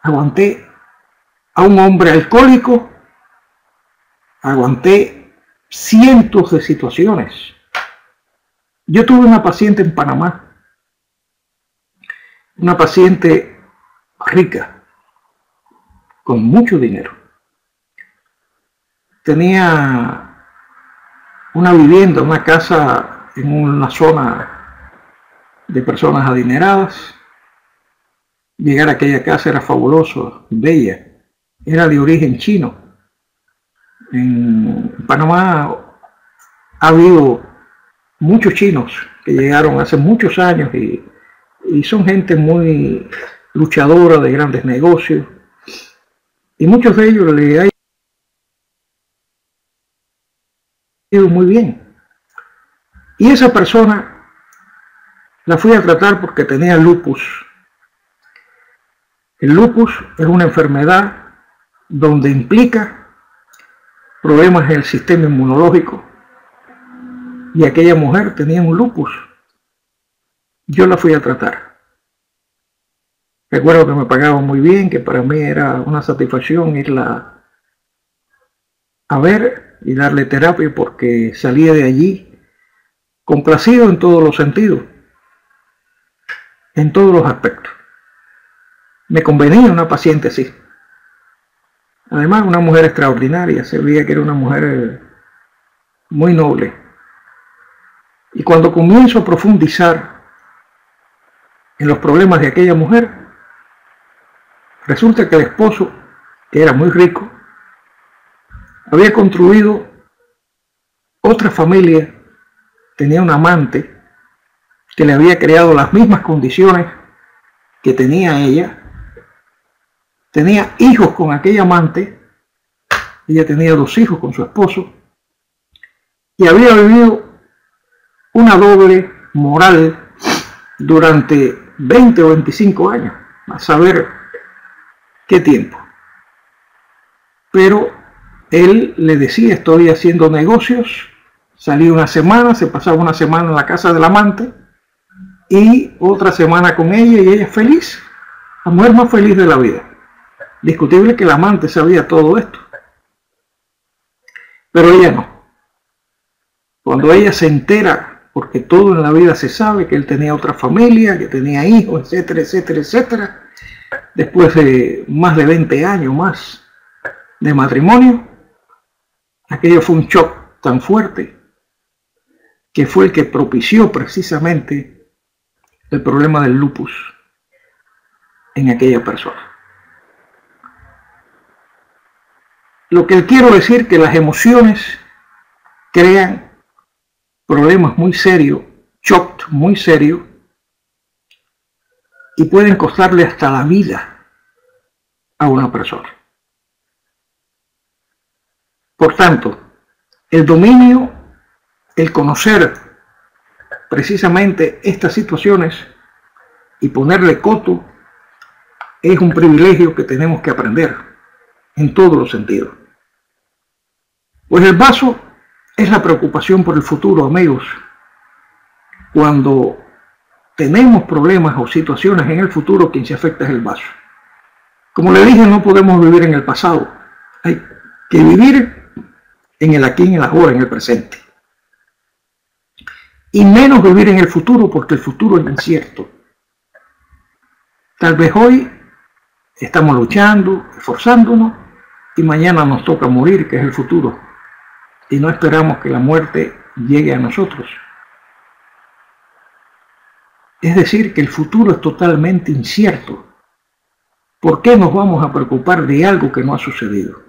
aguanté a un hombre alcohólico, aguanté cientos de situaciones. Yo tuve una paciente en Panamá, una paciente rica, con mucho dinero. Tenía una vivienda, una casa en una zona de personas adineradas. Llegar a aquella casa era fabuloso, bella. Era de origen chino. En Panamá ha habido muchos chinos que llegaron hace muchos años y son gente muy luchadora de grandes negocios. Y muchos de ellos le ha ido muy bien. Y esa persona la fui a tratar porque tenía lupus. El lupus es una enfermedad donde implica problemas en el sistema inmunológico. Y aquella mujer tenía un lupus. Yo la fui a tratar. Recuerdo que me pagaban muy bien, que para mí era una satisfacción irla a ver y darle terapia porque salía de allí complacido en todos los sentidos, en todos los aspectos. Me convenía una paciente así. Además, una mujer extraordinaria, se veía que era una mujer muy noble. Y cuando comienzo a profundizar en los problemas de aquella mujer, resulta que el esposo, que era muy rico, había construido otra familia, tenía un amante que le había creado las mismas condiciones que tenía ella, tenía hijos con aquella amante, ella tenía 2 hijos con su esposo, y había vivido una doble moral durante 20 o 25 años, a saber qué tiempo. Pero él le decía, estoy haciendo negocios, salí una semana, se pasaba una semana en la casa del amante y otra semana con ella y ella feliz, la mujer más feliz de la vida. Discutible que el amante sabía todo esto, pero ella no. Cuando ella se entera, porque todo en la vida se sabe, que él tenía otra familia, que tenía hijos, etcétera, etcétera, etcétera, después de más de 20 años más de matrimonio, aquello fue un shock tan fuerte que fue el que propició precisamente el problema del lupus en aquella persona. Lo que quiero decir que las emociones crean problemas muy serios, shock muy serios, y pueden costarle hasta la vida a una persona. Por tanto, el dominio, el conocer precisamente estas situaciones y ponerle coto es un privilegio que tenemos que aprender en todos los sentidos. Pues el vaso es la preocupación por el futuro, amigos. Cuando tenemos problemas o situaciones en el futuro, quien se afecta es el vaso. Como le dije, no podemos vivir en el pasado. Hay que vivir en el aquí, en el ahora, en el presente. Y menos vivir en el futuro, porque el futuro es incierto. Tal vez hoy estamos luchando, esforzándonos, y mañana nos toca morir, que es el futuro. Y no esperamos que la muerte llegue a nosotros. Es decir, que el futuro es totalmente incierto. ¿Por qué nos vamos a preocupar de algo que no ha sucedido?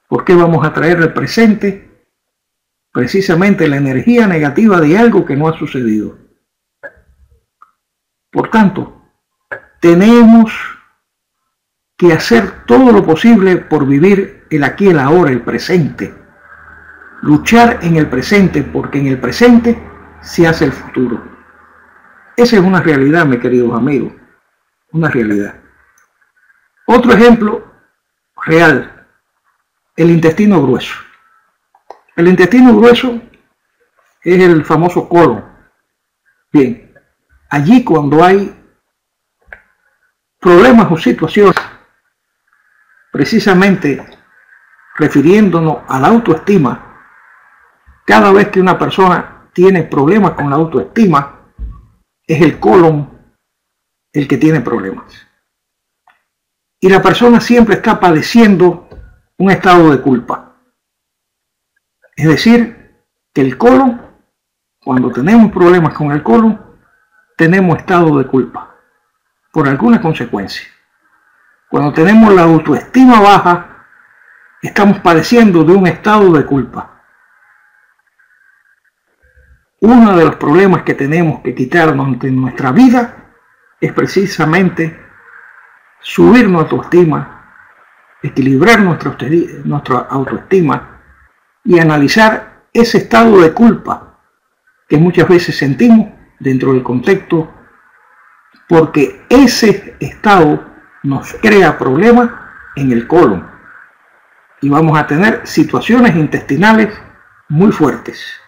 ¿Por qué vamos a traer al presente precisamente la energía negativa de algo que no ha sucedido? Por tanto, tenemos que hacer todo lo posible por vivir el aquí, el ahora, el presente. Luchar en el presente, porque en el presente se hace el futuro. Esa es una realidad, mis queridos amigos, una realidad. Otro ejemplo real, el intestino grueso. El intestino grueso es el famoso colon. Bien, allí cuando hay problemas o situaciones, precisamente refiriéndonos a la autoestima, cada vez que una persona tiene problemas con la autoestima, es el colon el que tiene problemas. Y la persona siempre está padeciendo un estado de culpa. Es decir, que el colon, cuando tenemos problemas con el colon, tenemos estado de culpa por alguna consecuencia. Cuando tenemos la autoestima baja, estamos padeciendo de un estado de culpa. Uno de los problemas que tenemos que quitarnos de nuestra vida es precisamente subir nuestra autoestima, equilibrar nuestra autoestima y analizar ese estado de culpa que muchas veces sentimos dentro del contexto, porque ese estado nos crea problemas en el colon y vamos a tener situaciones intestinales muy fuertes.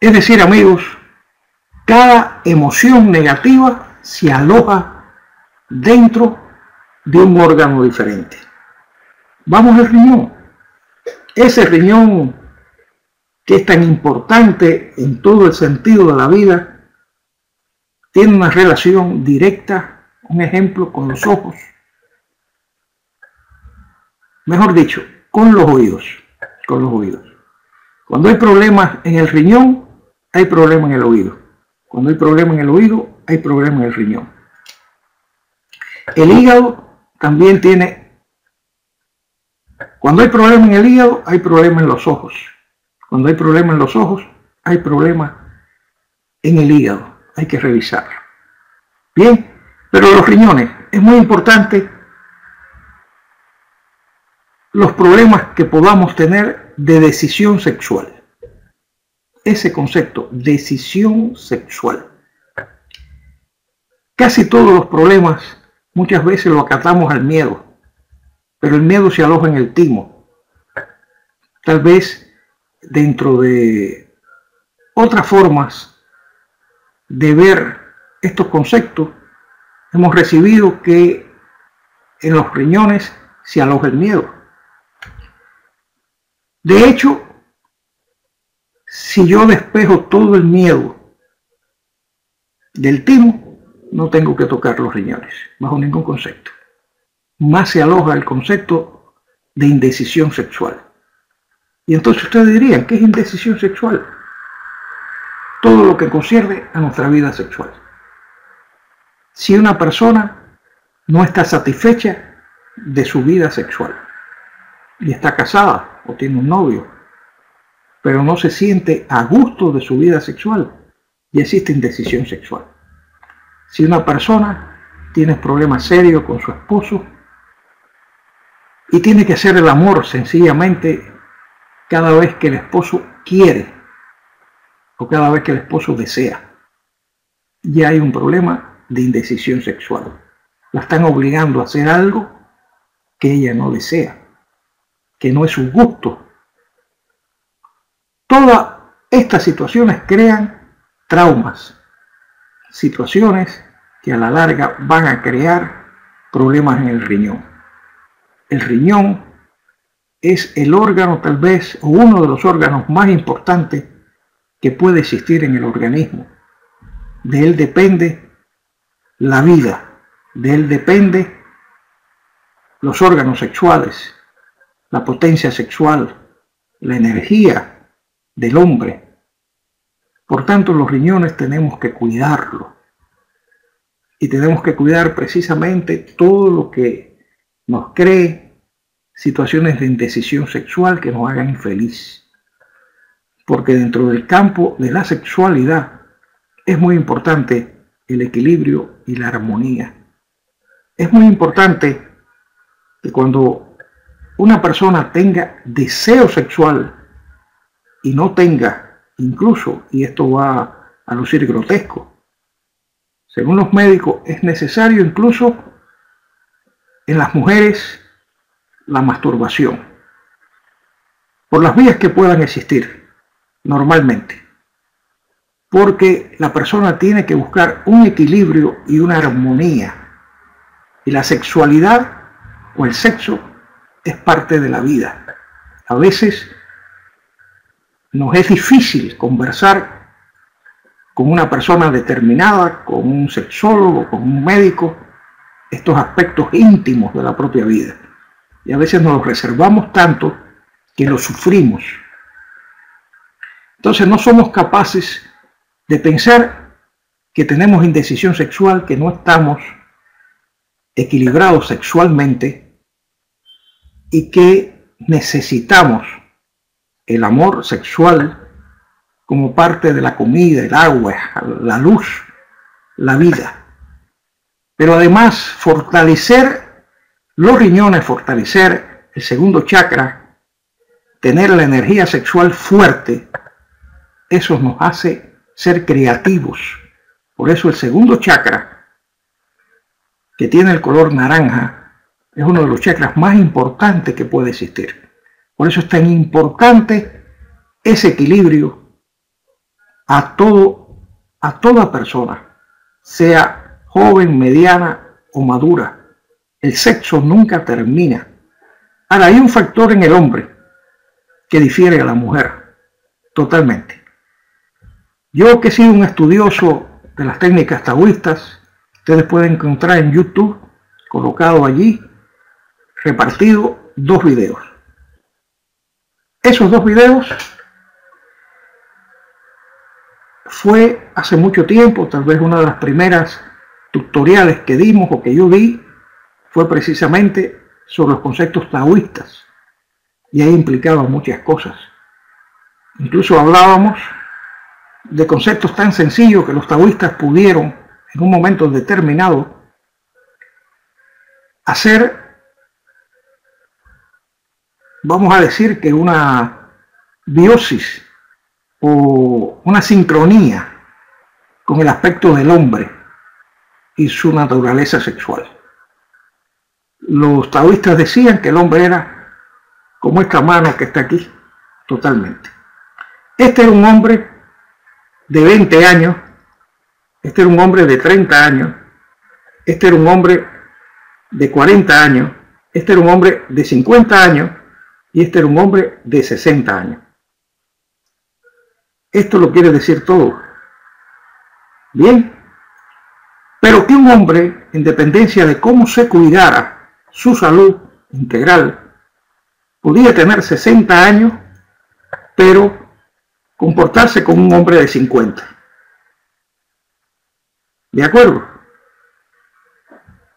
Es decir, amigos, cada emoción negativa se aloja dentro de un órgano diferente. Vamos al riñón. Ese riñón que es tan importante en todo el sentido de la vida, tiene una relación directa, un ejemplo, con los ojos. Mejor dicho, con los oídos. Con los oídos. Cuando hay problemas en el riñón, hay problema en el oído. Cuando hay problema en el oído, hay problema en el riñón. El hígado también tiene... Cuando hay problema en el hígado, hay problema en los ojos. Cuando hay problema en los ojos, hay problema en el hígado. Hay que revisarlo. Bien, pero los riñones, es muy importante los problemas que podamos tener de decisión sexual. Ese concepto, decisión sexual. Casi todos los problemas muchas veces lo acatamos al miedo, pero el miedo se aloja en el timo. Tal vez dentro de otras formas de ver estos conceptos, hemos recibido que en los riñones se aloja el miedo. De hecho, si yo despejo todo el miedo del timo, no tengo que tocar los riñones, bajo ningún concepto. Más se aloja el concepto de indecisión sexual. Y entonces ustedes dirían, ¿qué es indecisión sexual? Todo lo que concierne a nuestra vida sexual. Si una persona no está satisfecha de su vida sexual y está casada o tiene un novio, pero no se siente a gusto de su vida sexual, y existe indecisión sexual. Si una persona tiene problemas serios con su esposo y tiene que hacer el amor sencillamente cada vez que el esposo quiere o cada vez que el esposo desea, ya hay un problema de indecisión sexual. La están obligando a hacer algo que ella no desea, que no es su gusto. Todas estas situaciones crean traumas, situaciones que a la larga van a crear problemas en el riñón. El riñón es el órgano tal vez, o uno de los órganos más importantes que puede existir en el organismo. De él depende la vida, de él depende los órganos sexuales, la potencia sexual, la energía del hombre. Por tanto, los riñones tenemos que cuidarlos. Y tenemos que cuidar precisamente todo lo que nos cree situaciones de indecisión sexual que nos hagan infeliz. Porque dentro del campo de la sexualidad es muy importante el equilibrio y la armonía. Es muy importante que cuando una persona tenga deseo sexual y no tenga, incluso, y esto va a lucir grotesco, según los médicos es necesario incluso en las mujeres la masturbación, por las vías que puedan existir normalmente, porque la persona tiene que buscar un equilibrio y una armonía, y la sexualidad o el sexo es parte de la vida. A veces nos es difícil conversar con una persona determinada, con un sexólogo, con un médico, estos aspectos íntimos de la propia vida. Y a veces nos los reservamos tanto que lo sufrimos. Entonces no somos capaces de pensar que tenemos indecisión sexual, que no estamos equilibrados sexualmente y que necesitamos el amor sexual como parte de la comida, el agua, la luz, la vida. Pero además fortalecer los riñones, fortalecer el segundo chakra, tener la energía sexual fuerte, eso nos hace ser creativos. Por eso el segundo chakra, que tiene el color naranja, es uno de los chakras más importantes que puede existir. Por eso es tan importante ese equilibrio a toda persona, sea joven, mediana o madura. El sexo nunca termina. Ahora, hay un factor en el hombre que difiere a la mujer totalmente. Yo, que he sido un estudioso de las técnicas taoístas, ustedes pueden encontrar en YouTube, colocado allí, repartido, 2 videos. Esos 2 videos fue hace mucho tiempo, tal vez una de las primeras tutoriales que dimos o que yo di fue precisamente sobre los conceptos taoístas, y ahí implicaba muchas cosas. Incluso hablábamos de conceptos tan sencillos que los taoístas pudieron en un momento determinado hacer, vamos a decir que una biosis o una sincronía con el aspecto del hombre y su naturaleza sexual. Los taoístas decían que el hombre era como esta mano que está aquí, totalmente. Este era un hombre de 20 años, este era un hombre de 30 años, este era un hombre de 40 años, este era un hombre de 50 años y este era un hombre de 60 años. Esto lo quiere decir todo. Bien, pero que un hombre, en dependencia de cómo se cuidara su salud integral, podía tener 60 años, pero comportarse como un hombre de 50. ¿De acuerdo?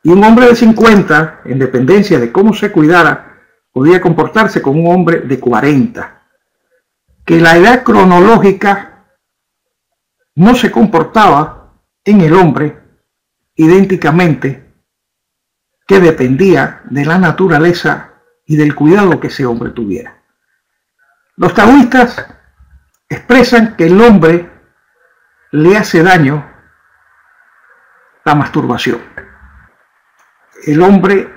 Y un hombre de 50, en dependencia de cómo se cuidara, podía comportarse como un hombre de 40. Que la edad cronológica no se comportaba en el hombre idénticamente, que dependía de la naturaleza y del cuidado que ese hombre tuviera. Los taoístas expresan que el hombre le hace daño la masturbación. El hombre,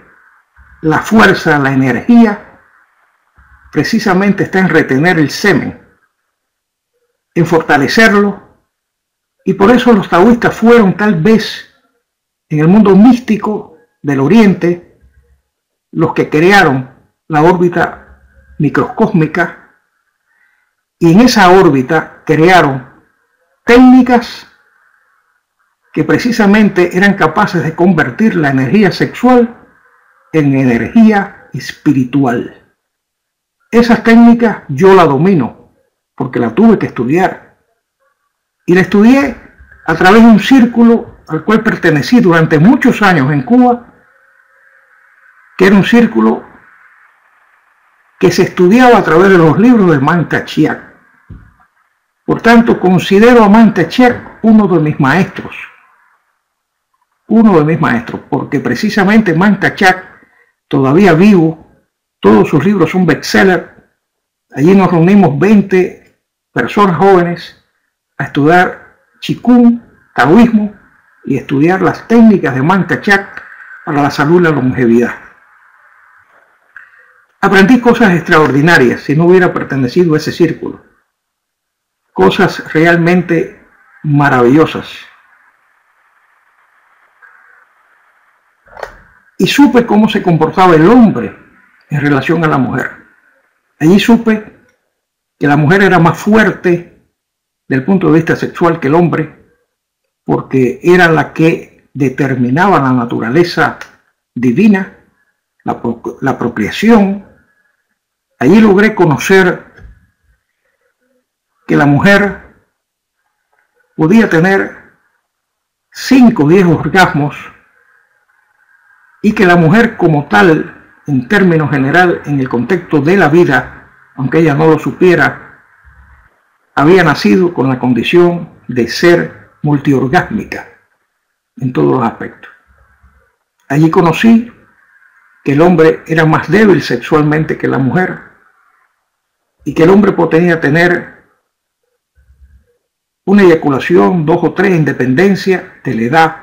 la fuerza, la energía, precisamente está en retener el semen, en fortalecerlo, y por eso los taoístas fueron tal vez en el mundo místico del Oriente los que crearon la órbita microcósmica, y en esa órbita crearon técnicas que precisamente eran capaces de convertir la energía sexual en energía espiritual. Esas técnicas yo la domino porque la tuve que estudiar, y la estudié a través de un círculo al cual pertenecí durante muchos años en Cuba, que era un círculo que se estudiaba a través de los libros de Mantak Chia. Por tanto, considero a Mantak Chia uno de mis maestros, porque precisamente Mantak Chia, todavía vivo, todos sus libros son bestsellers. Allí nos reunimos 20 personas jóvenes a estudiar Qigong, taoísmo, y estudiar las técnicas de Mantak Chia para la salud y la longevidad. Aprendí cosas extraordinarias si no hubiera pertenecido a ese círculo. Cosas realmente maravillosas. Y supe cómo se comportaba el hombre en relación a la mujer. Allí supe que la mujer era más fuerte desde el punto de vista sexual que el hombre, porque era la que determinaba la naturaleza divina, la procreación. Allí logré conocer que la mujer podía tener 5 o 10 orgasmos, y que la mujer como tal, en términos general, en el contexto de la vida, aunque ella no lo supiera, había nacido con la condición de ser multiorgásmica en todos los aspectos. Allí conocí que el hombre era más débil sexualmente que la mujer, y que el hombre podía tener una eyaculación 2 o 3 en dependencia de la edad,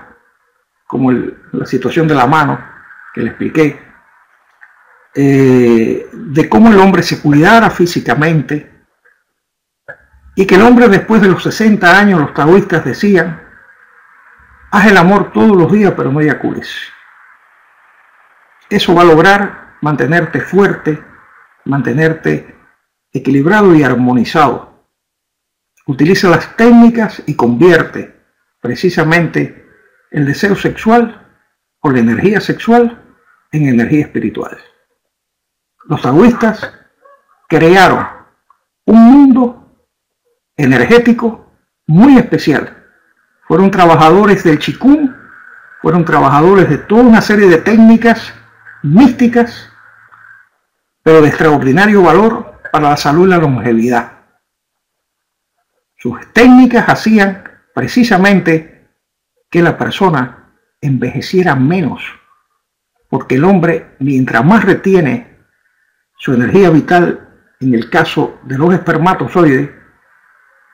como la situación de la mano que le expliqué, de cómo el hombre se cuidara físicamente, y que el hombre después de los 60 años, los taoístas decían, haz el amor todos los días pero no eyacules. Eso va a lograr mantenerte fuerte, mantenerte equilibrado y armonizado. Utiliza las técnicas y convierte precisamente el deseo sexual o la energía sexual en energía espiritual. Los taoístas crearon un mundo energético muy especial. Fueron trabajadores del Qigong, fueron trabajadores de toda una serie de técnicas místicas, pero de extraordinario valor para la salud y la longevidad. Sus técnicas hacían precisamente que la persona envejeciera menos, porque el hombre, mientras más retiene su energía vital, en el caso de los espermatozoides,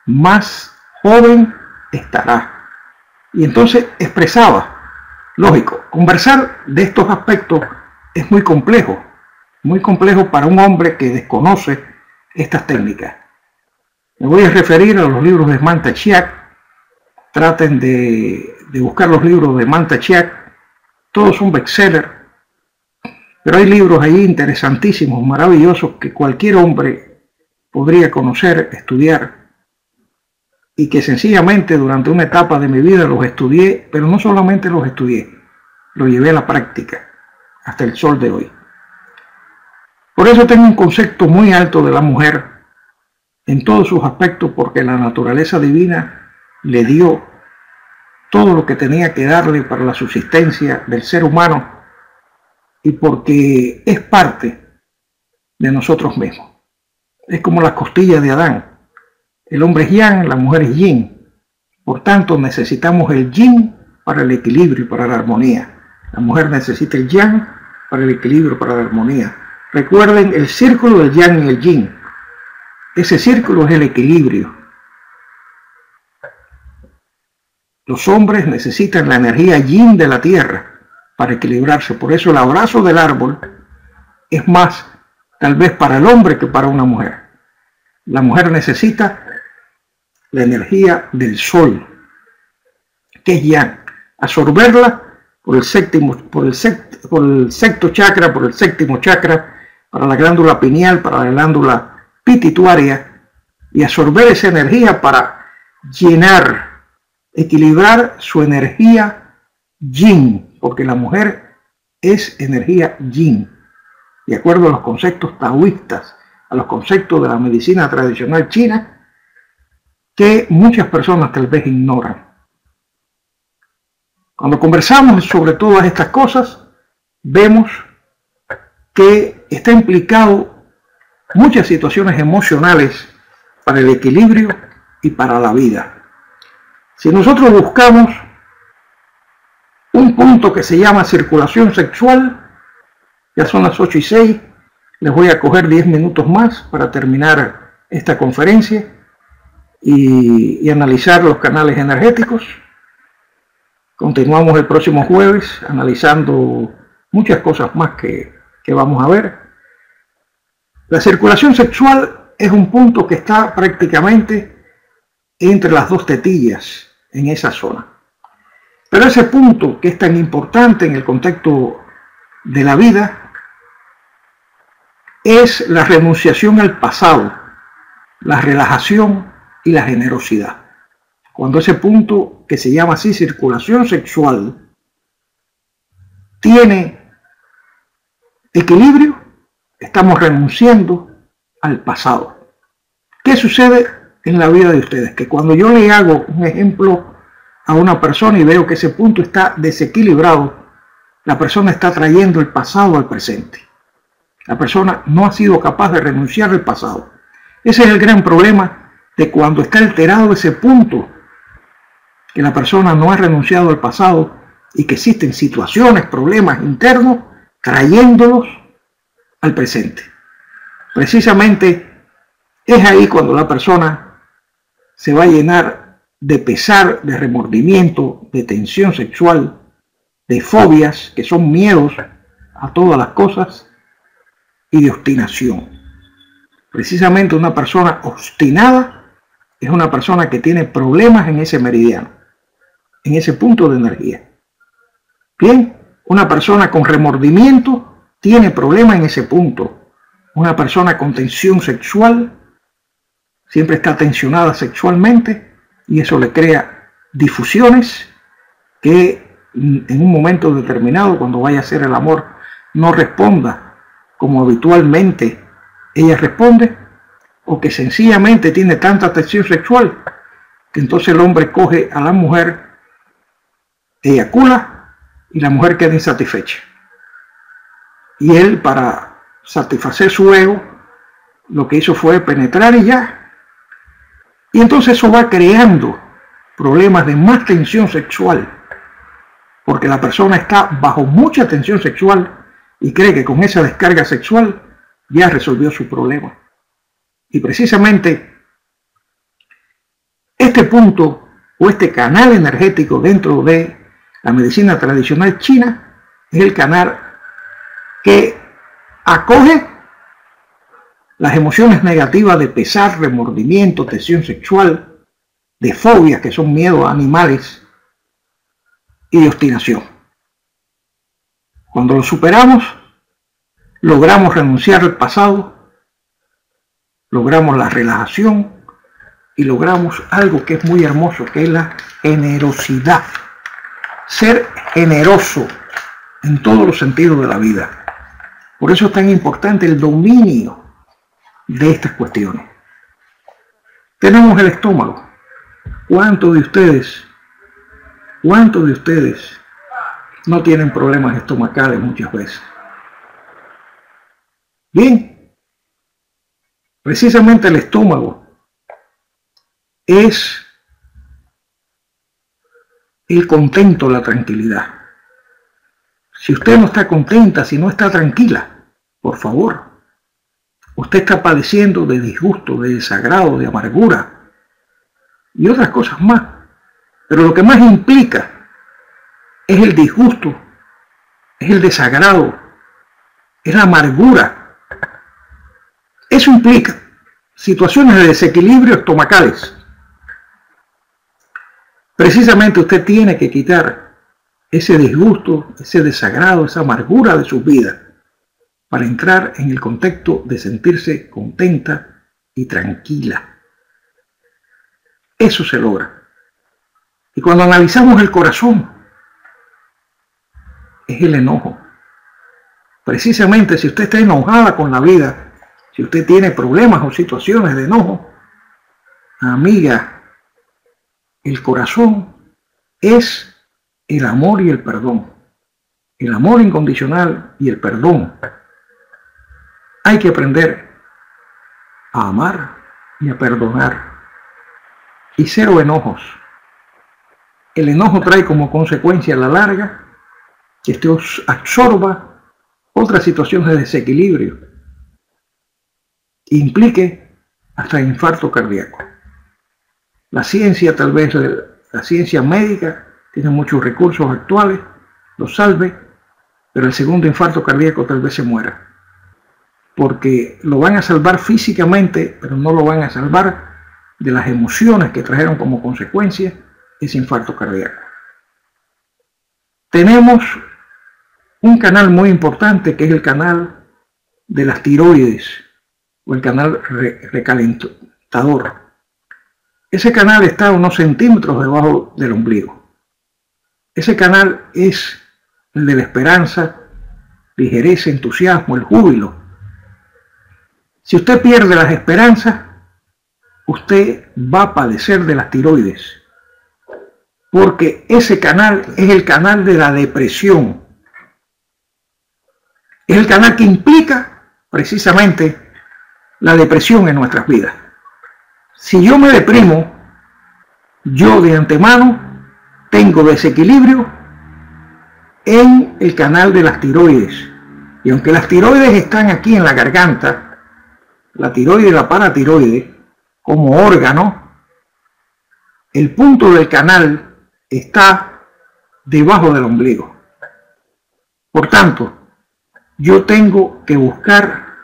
más joven estará. Y entonces expresaba, lógico, conversar de estos aspectos es muy complejo para un hombre que desconoce estas técnicas. Me voy a referir a los libros de Mantak Chia. Traten de buscar los libros de Mantak Chia. Todos son bestsellers, pero hay libros ahí interesantísimos, maravillosos, que cualquier hombre podría conocer, estudiar. y que sencillamente durante una etapa de mi vida los estudié, pero no solamente los estudié, lo llevé a la práctica hasta el sol de hoy. Por eso tengo un concepto muy alto de la mujer en todos sus aspectos, porque la naturaleza divina le dio todo lo que tenía que darle para la subsistencia del ser humano y porque es parte de nosotros mismos. Es como las costillas de Adán. El hombre es yang, la mujer es yin. Por tanto, necesitamos el yin para el equilibrio y para la armonía. La mujer necesita el yang para el equilibrio, para la armonía. Recuerden el círculo del yang y el yin. Ese círculo es el equilibrio. Los hombres necesitan la energía yin de la tierra para equilibrarse. Por eso el abrazo del árbol es más tal vez para el hombre que para una mujer. La mujer necesita la energía del sol, que es yang, absorberla por el sexto chakra, por el séptimo chakra, para la glándula pineal, para la glándula pituitaria, y absorber esa energía para llenar, equilibrar su energía yin, porque la mujer es energía yin, de acuerdo a los conceptos taoístas, a los conceptos de la medicina tradicional china, que muchas personas tal vez ignoran. Cuando conversamos sobre todas estas cosas, vemos que está implicado muchas situaciones emocionales para el equilibrio y para la vida. Si nosotros buscamos un punto que se llama circulación sexual, ya son las 8:06, les voy a coger 10 minutos más para terminar esta conferencia y analizar los canales energéticos. Continuamos el próximo jueves analizando muchas cosas más que vamos a ver. La circulación sexual es un punto que está prácticamente entre las dos tetillas en esa zona. Pero ese punto que es tan importante en el contexto de la vida es la renunciación al pasado, la relajación y la generosidad. Cuando ese punto, que se llama así circulación sexual, tiene equilibrio, estamos renunciando al pasado. ¿Qué sucede en la vida de ustedes? Que cuando yo le hago un ejemplo a una persona y veo que ese punto está desequilibrado, la persona está trayendo el pasado al presente. La persona no ha sido capaz de renunciar al pasado. Ese es el gran problema de cuando está alterado ese punto, que la persona no ha renunciado al pasado y que existen situaciones, problemas internos, trayéndolos al presente. Precisamente es ahí cuando la persona se va a llenar de pesar, de remordimiento, de tensión sexual, de fobias, que son miedos a todas las cosas, y de obstinación. Precisamente una persona obstinada es una persona que tiene problemas en ese meridiano, en ese punto de energía. Bien, una persona con remordimiento tiene problemas en ese punto. Una persona con tensión sexual siempre está tensionada sexualmente y eso le crea difusiones que en un momento determinado, cuando vaya a hacer el amor, no responda como habitualmente ella responde, o que sencillamente tiene tanta tensión sexual que entonces el hombre coge a la mujer, eyacula y la mujer queda insatisfecha. Y él, para satisfacer su ego, lo que hizo fue penetrar y ya. Y entonces eso va creando problemas de más tensión sexual, porque la persona está bajo mucha tensión sexual y cree que con esa descarga sexual ya resolvió su problema. Y precisamente este punto o este canal energético dentro de la medicina tradicional china es el canal que acoge las emociones negativas de pesar, remordimiento, tensión sexual, de fobias, que son miedos a animales, y de obstinación. Cuando lo superamos, logramos renunciar al pasado, logramos la relajación y logramos algo que es muy hermoso, que es la generosidad. Ser generoso en todos los sentidos de la vida. Por eso es tan importante el dominio de estas cuestiones. Tenemos el estómago. ¿Cuántos de ustedes no tienen problemas estomacales muchas veces? Bien, precisamente el estómago es el contento, la tranquilidad. Si usted no está contenta, si no está tranquila, por favor, usted está padeciendo de disgusto, de desagrado, de amargura y otras cosas más. Pero lo que más implica es el disgusto, es el desagrado, es la amargura. Eso implica situaciones de desequilibrio estomacales. Precisamente usted tiene que quitar ese disgusto, ese desagrado, esa amargura de su vida para entrar en el contexto de sentirse contenta y tranquila. Eso se logra. Y cuando analizamos el corazón, es el enojo. Precisamente si usted está enojada con la vida, si usted tiene problemas o situaciones de enojo, amiga, el corazón es el amor y el perdón. El amor incondicional y el perdón. Hay que aprender a amar y a perdonar. Y cero enojos. El enojo trae como consecuencia a la larga que usted absorba otras situaciones de desequilibrio. Implique hasta infarto cardíaco. La ciencia, tal vez la ciencia médica, tiene muchos recursos actuales, lo salve, pero el segundo infarto cardíaco tal vez se muera. Porque lo van a salvar físicamente, pero no lo van a salvar de las emociones que trajeron como consecuencia ese infarto cardíaco. Tenemos un canal muy importante que es el canal de las tiroides o el canal recalentador. Ese canal está a unos centímetros debajo del ombligo. Ese canal es el de la esperanza, ligereza, entusiasmo, el júbilo. Si usted pierde las esperanzas, usted va a padecer de las tiroides, porque ese canal es el canal de la depresión. Es el canal que implica precisamente la depresión en nuestras vidas. Si yo me deprimo, yo de antemano tengo desequilibrio en el canal de las tiroides. Y aunque las tiroides están aquí en la garganta, la tiroide y la paratiroide, como órgano, el punto del canal está debajo del ombligo. Por tanto, yo tengo que buscar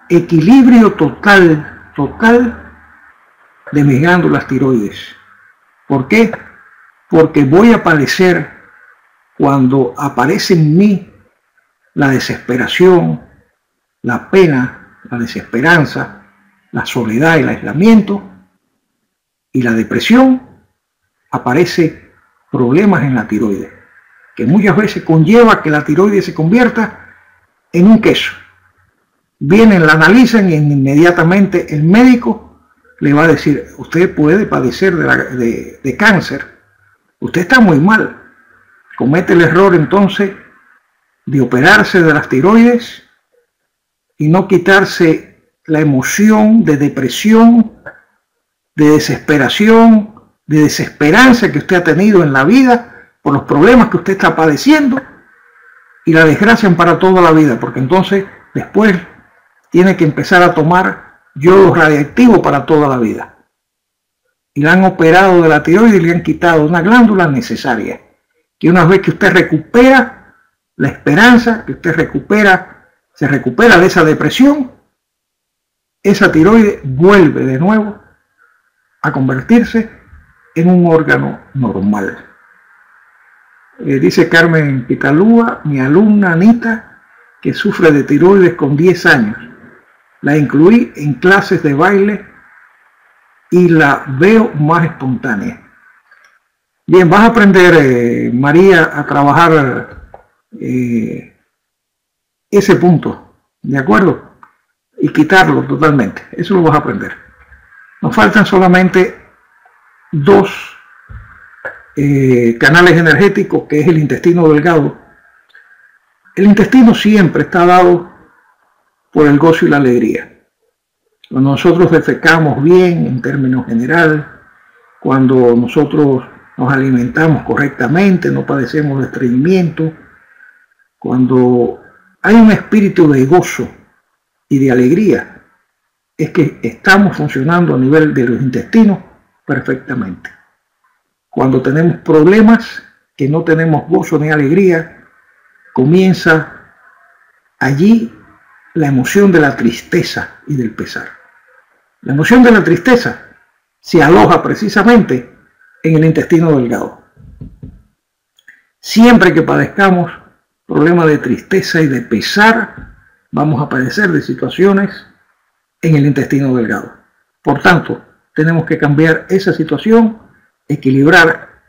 equilibrio total de mis glándulas tiroides. ¿Por qué? Porque voy a padecer cuando aparece en mí la desesperación, la pena, la desesperanza, la soledad, el aislamiento y la depresión. Aparece problemas en la tiroides, que muchas veces conlleva que la tiroides se convierta en un queso. Vienen, la analizan y inmediatamente el médico le va a decir: usted puede padecer de cáncer, usted está muy mal. Comete el error entonces de operarse de las tiroides y no quitarse la emoción de depresión, de desesperación, de desesperanza que usted ha tenido en la vida por los problemas que usted está padeciendo, y la desgracian para toda la vida, porque entonces después tiene que empezar a tomar yodo radiactivo para toda la vida. Y le han operado de la tiroides y le han quitado una glándula necesaria, que una vez que usted recupera la esperanza, que usted se recupera de esa depresión, esa tiroide vuelve de nuevo a convertirse en un órgano normal. Dice Carmen Pitalúa, mi alumna Anita, que sufre de tiroides con 10 años. La incluí en clases de baile y la veo más espontánea. Bien, vas a aprender, María, a trabajar ese punto, ¿de acuerdo? Y quitarlo totalmente. Eso lo vas a aprender. Nos faltan solamente dos canales energéticos, que es el intestino delgado. El intestino siempre está dado por el gozo y la alegría. Cuando nosotros defecamos bien, en términos generales, cuando nosotros nos alimentamos correctamente, no padecemos de estreñimiento, cuando hay un espíritu de gozo y de alegría, es que estamos funcionando a nivel de los intestinos perfectamente. Cuando tenemos problemas, que no tenemos gozo ni alegría, comienza allí la emoción de la tristeza y del pesar. La emoción de la tristeza se aloja precisamente en el intestino delgado. Siempre que padezcamos problemas de tristeza y de pesar, vamos a padecer de situaciones en el intestino delgado. Por tanto, tenemos que cambiar esa situación, equilibrar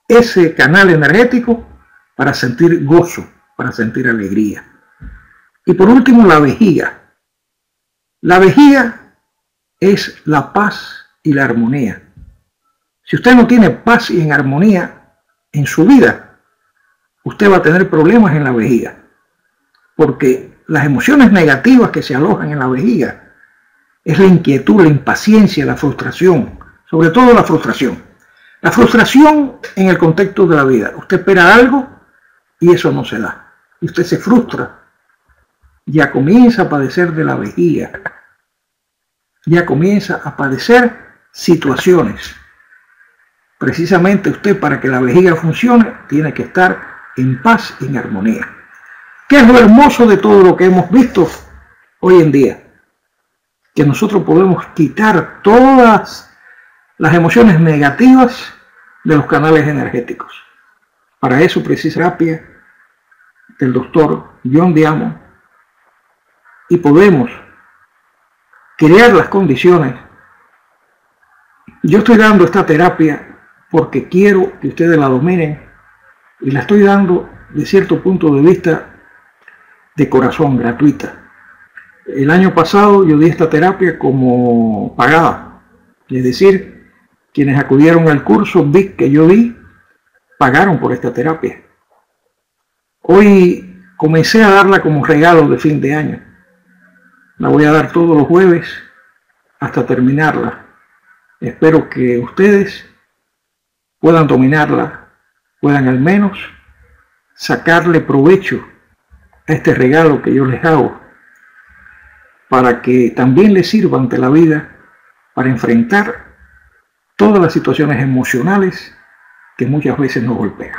ese canal energético para sentir gozo, para sentir alegría. Y por último, la vejiga. La vejiga es la paz y la armonía. Si usted no tiene paz y armonía en su vida, usted va a tener problemas en la vejiga. Porque las emociones negativas que se alojan en la vejiga es la inquietud, la impaciencia, la frustración, sobre todo la frustración. La frustración en el contexto de la vida. Usted espera algo y eso no se da. Y usted se frustra. Ya comienza a padecer de la vejiga. Ya comienza a padecer situaciones. Precisamente usted, para que la vejiga funcione, tiene que estar en paz y en armonía. ¿Qué es lo hermoso de todo lo que hemos visto hoy en día? Que nosotros podemos quitar todas las emociones negativas de los canales energéticos. Para eso precisa terapia del doctor John Diamond, y podemos crear las condiciones. Yo estoy dando esta terapia porque quiero que ustedes la dominen, y la estoy dando de cierto punto de vista de corazón, gratuita. El año pasado yo di esta terapia como pagada, es decir, quienes acudieron al curso VIP que yo di, pagaron por esta terapia. Hoy comencé a darla como regalo de fin de año. La voy a dar todos los jueves hasta terminarla. Espero que ustedes puedan dominarla, puedan al menos sacarle provecho a este regalo que yo les hago, para que también les sirva ante la vida para enfrentar todas las situaciones emocionales que muchas veces nos golpean.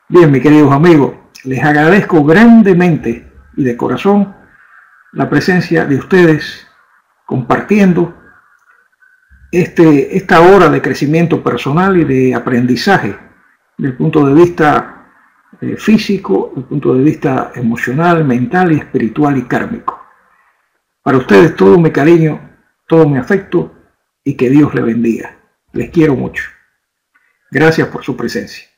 Bien, mis queridos amigos, les agradezco grandemente y de corazón la presencia de ustedes compartiendo esta hora de crecimiento personal y de aprendizaje desde el punto de vista físico, desde el punto de vista emocional, mental y espiritual y kármico. Para ustedes todo mi cariño, todo mi afecto, y que Dios les bendiga. Les quiero mucho. Gracias por su presencia.